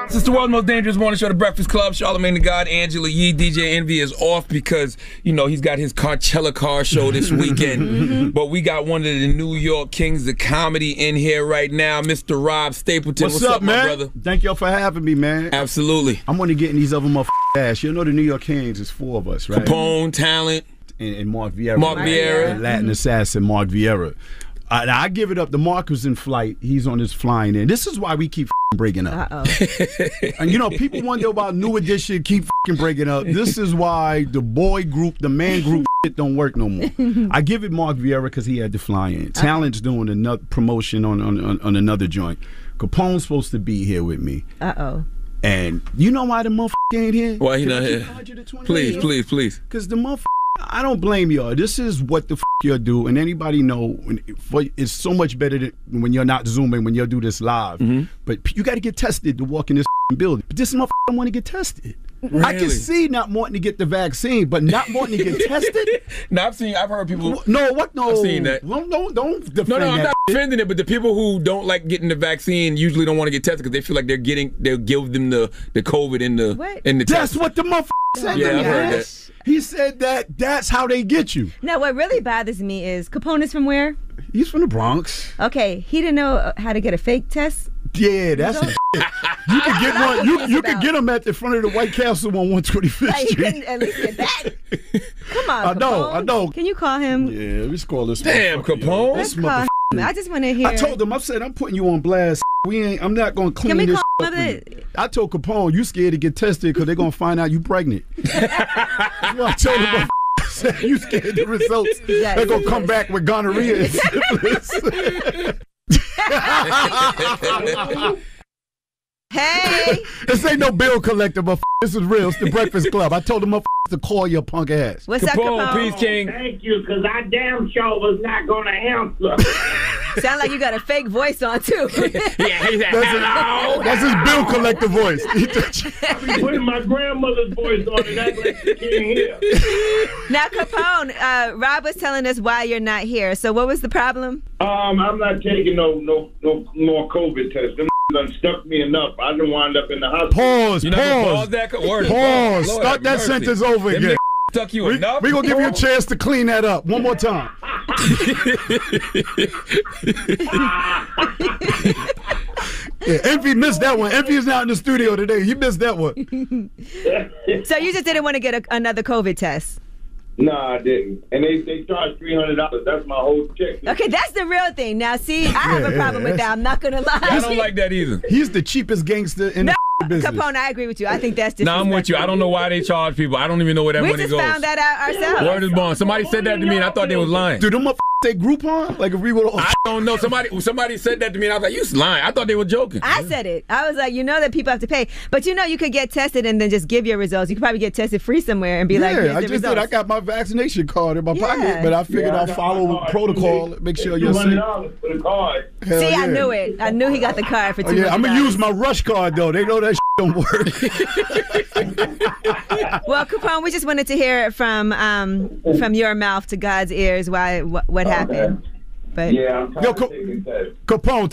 This is the world's most dangerous morning show, The Breakfast Club. Charlamagne the God, Angela Yee, DJ Envy is off because, you know, he's got his Coachella car show this weekend. But we got one of the New York kings of comedy in here right now, Mr. Rob Stapleton. What's up, man? my brother? Thank y'all for having me, man. Absolutely. I'm gonna get in these other motherfuckers' ass. You know the New York Kings is 4 of us, right? Capone, Talent. And Mark Vieira. Mark Vieira. And Latin assassin Mark Vieira. I give it up. The Mark was in flight. He's on his flying in. This is why we keep breaking up. And you know, people wonder about New Edition keep breaking up. This is why the boy group, the man group shit don't work no more. I give it Mark Vieira because he had to fly in. Talent's doing another promotion on another joint. Capone's supposed to be here with me. And you know why the motherfucker ain't here? Why he not here? Please. Because the motherfucker, I don't blame y'all. This is what the y'all do, and anybody know it's so much better when you're not zooming, when you'll do this live. But you got to get tested to walk in this building. But this motherfucker don't want to get tested. Really? I can see not wanting to get the vaccine, but not wanting to get tested. No, I've heard people. No, what? No, I've seen that. Don't defend No, I'm that not defending it. But the people who don't like getting the vaccine usually don't want to get tested because they feel like they'll give them the COVID in the test. That's what the motherfucker said. Yeah, I've heard that. He said that's how they get you. Now, what really bothers me is Capone is from where? He's from the Bronx. Okay, he didn't know how to get a fake test. Yeah, that's the shit. You can get one. You can get them at the front of the White Castle on 125th Like, you Street. couldn't at least get that. Come on, I know. Can you call him? Yeah, let's call this. Damn, Capone. Let's call him. I just want to hear. I told him. I said I'm putting you on blast. I'm not gonna clean Can we this call up him for you. I told Capone you scared to get tested because they're gonna find out you pregnant. I told him. You scared of the results. They're gonna come back with gonorrhea and syphilis. Hey, this ain't no bill collector, but this is real. It's the Breakfast Club. I told them to call your punk ass. What's up, Capone? Peace King. Thank you, because I damn sure was not going to answer. Sound like you got a fake voice on too. That's his bill collector voice. I be putting my grandmother's voice on and act like she can't hear. Now, Capone, Rob was telling us why you're not here. So, what was the problem? I'm not taking no more COVID tests. Them done stuck me enough. I done wind up in the hospital. Pause. Lord, Start that sentence over again. Stuck you enough. We're going to give you a chance to clean that up. One more time. Yeah, Envy missed that one. Envy is not in the studio today. He missed that one. So you just didn't want to get another COVID test? No, I didn't. And they charged $300. That's my whole check. Okay, that's the real thing. Now, see, I have a problem with that. I'm not going to lie. I don't like that either. He's the cheapest gangster in the business. Capone, I agree with you. I think that's disrespectful. No, I'm with you. I don't know why they charge people. I don't even know where that money goes. We just found that out ourselves. Word is born. Somebody said that to me, and I thought they was lying. Dude, them motherfuckers say Groupon? Like if we were... I don't know. Somebody said that to me, and I was like, you lying. I thought they were joking. I said it. I was like, you know that people have to pay. But you know you could get tested and then just give your results. You could probably get tested free somewhere and be like, here's I the just results. did. I got my vaccination card in my pocket, but I figured I'll follow protocol, make sure you're safe. $200 for the card. See, I knew it. I knew he got the card for $200. Yeah, I'm going to use my Rush card, though. They know that don't work. Well, Capone, we just wanted to hear from your mouth to God's ears what happened. But yeah, I'm Capone,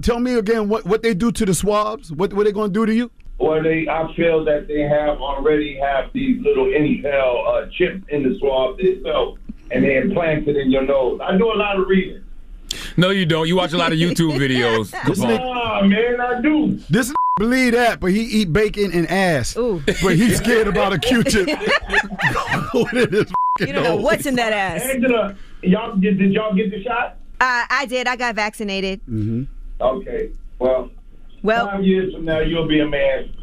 tell me again what they do to the swabs. What they going to do to you? Well, I feel that they already have these little intel chips in the swab itself, and they implant it in your nose. I do a lot of reading. No, you don't. You watch a lot of YouTube videos. Man, I do. This believe that, but he eat bacon and ass. Ooh. But he's scared about a Q-tip. You don't know what's in that ass. Angela, did y'all get the shot? I did. I got vaccinated. Mm-hmm. Okay. Well, 5 years from now, you'll be a man.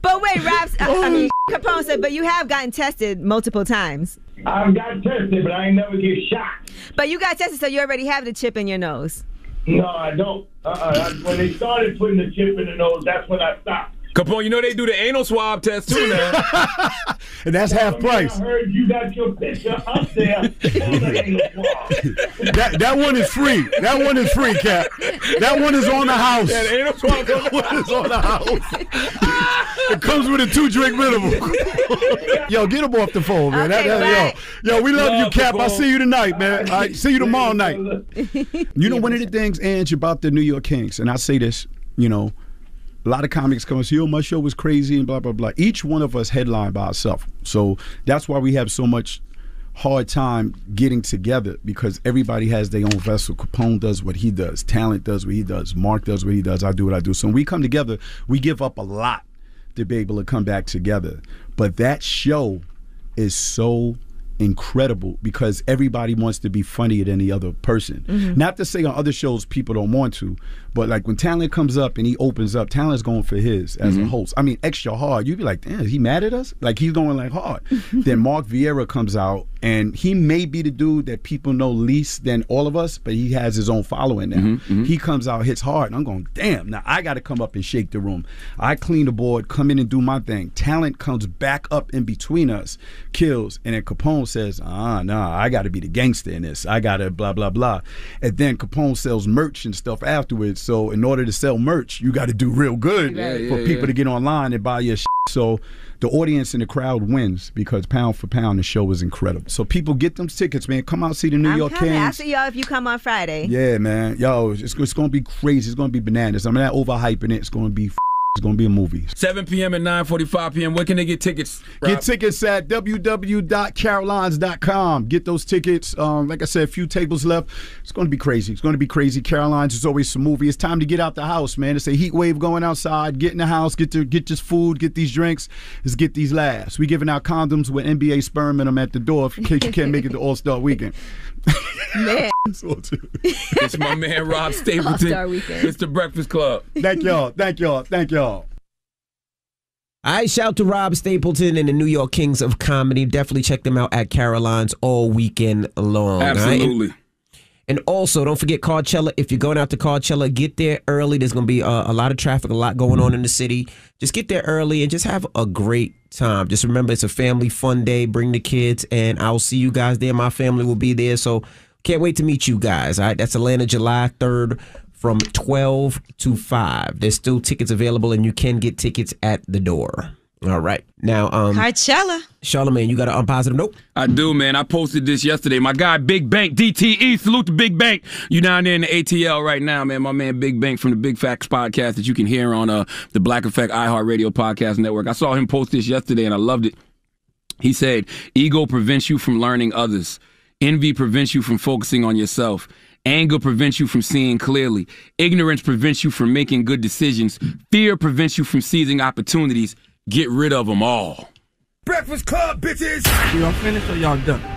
But wait, Capone said, but you have gotten tested multiple times. I've got tested, but I ain't never get shot. But you got tested, so you already have the chip in your nose. No, I don't. When they started putting the chip in the nose, that's when I stopped. Capone, you know they do the anal swab test too now. And that's half price. I heard you got your picture up there on the anal swab. That one is free. That one is free, Cap. That one is on the house. Yeah, the anal swab one is on the house. It comes with a 2-drink minimum. Yo, get him off the phone, man. Yo, we love you, Cap. I'll see you tonight, man. All right, see you tomorrow night. You know, one of the things, Ange, about the New York Kings, and I say this, you know, a lot of comics come and say, "Yo, my show was crazy," and blah, blah, blah. Each one of us headline by ourselves. So that's why we have so much hard time getting together, because everybody has their own vessel. Capone does what he does. Talent does what he does. Mark does what he does. I do what I do. So when we come together, we give up a lot to be able to come back together. But that show is so incredible because everybody wants to be funnier than the other person. Not to say on other shows people don't want to, but like when Talent comes up and he opens up, Talent's going for his as a host. I mean, extra hard. You'd be like, damn, is he mad at us? Like, he's going like hard. Then Mark Vieira comes out, and he may be the dude that people know least than all of us, but he has his own following now. He comes out, hits hard, and I'm going, damn, now I got to come up and shake the room. I clean the board, come in and do my thing. Talent comes back up in between us, kills, and then Capone says, nah, I got to be the gangster in this. I got to blah, blah, blah. And then Capone sells merch and stuff afterwards. So in order to sell merch, you got to do real good for people to get online and buy your shit. So the audience and the crowd wins because pound for pound, the show is incredible. So people get them tickets, man. Come out, see the New York Kings. I'll see y'all if you come on Friday. Yeah, man. Yo, it's going to be crazy. It's going to be bananas. I'm not overhyping it. It's going to be It's going to be a movie. 7 p.m. and 9:45 p.m. Where can they get tickets, Rob? Get tickets at www.carolines.com. Get those tickets. Like I said, a few tables left. It's going to be crazy. It's going to be crazy. Carolines is always a movie. It's time to get out the house, man. It's a heat wave going outside. Get in the house. Get this food. Get these drinks. Let's get these laughs. We giving out condoms with NBA sperm in them at the door in case you can't make it to All-Star Weekend. Man. It's my man Rob Stapleton. All-Star Weekend. It's the Breakfast Club. Thank y'all. Thank y'all. Thank y'all. All right, shout out to Rob Stapleton and the New York Kings of Comedy. Definitely check them out at Caroline's all weekend long. Absolutely. Right? And also, don't forget Coachella. If you're going out to Coachella, get there early. There's going to be a lot of traffic, a lot going on in the city. Just get there early and just have a great time. Just remember, it's a family fun day. Bring the kids, and I'll see you guys there. My family will be there, so can't wait to meet you guys. All right, that's Atlanta, July 3rd. From 12 to 5. There's still tickets available, and you can get tickets at the door. All right. Now, Coachella. Charlamagne, you got an unpositive note? I do, man. I posted this yesterday. My guy, Big Bank, DTE. Salute to Big Bank. You down there in the ATL right now, man. My man, Big Bank from the Big Facts podcast that you can hear on the Black Effect iHeartRadio podcast network. I saw him post this yesterday, and I loved it. He said, ego prevents you from learning others. Envy prevents you from focusing on yourself. Anger prevents you from seeing clearly. Ignorance prevents you from making good decisions. Fear prevents you from seizing opportunities. Get rid of them all. Breakfast Club, bitches! Y'all finished or y'all done?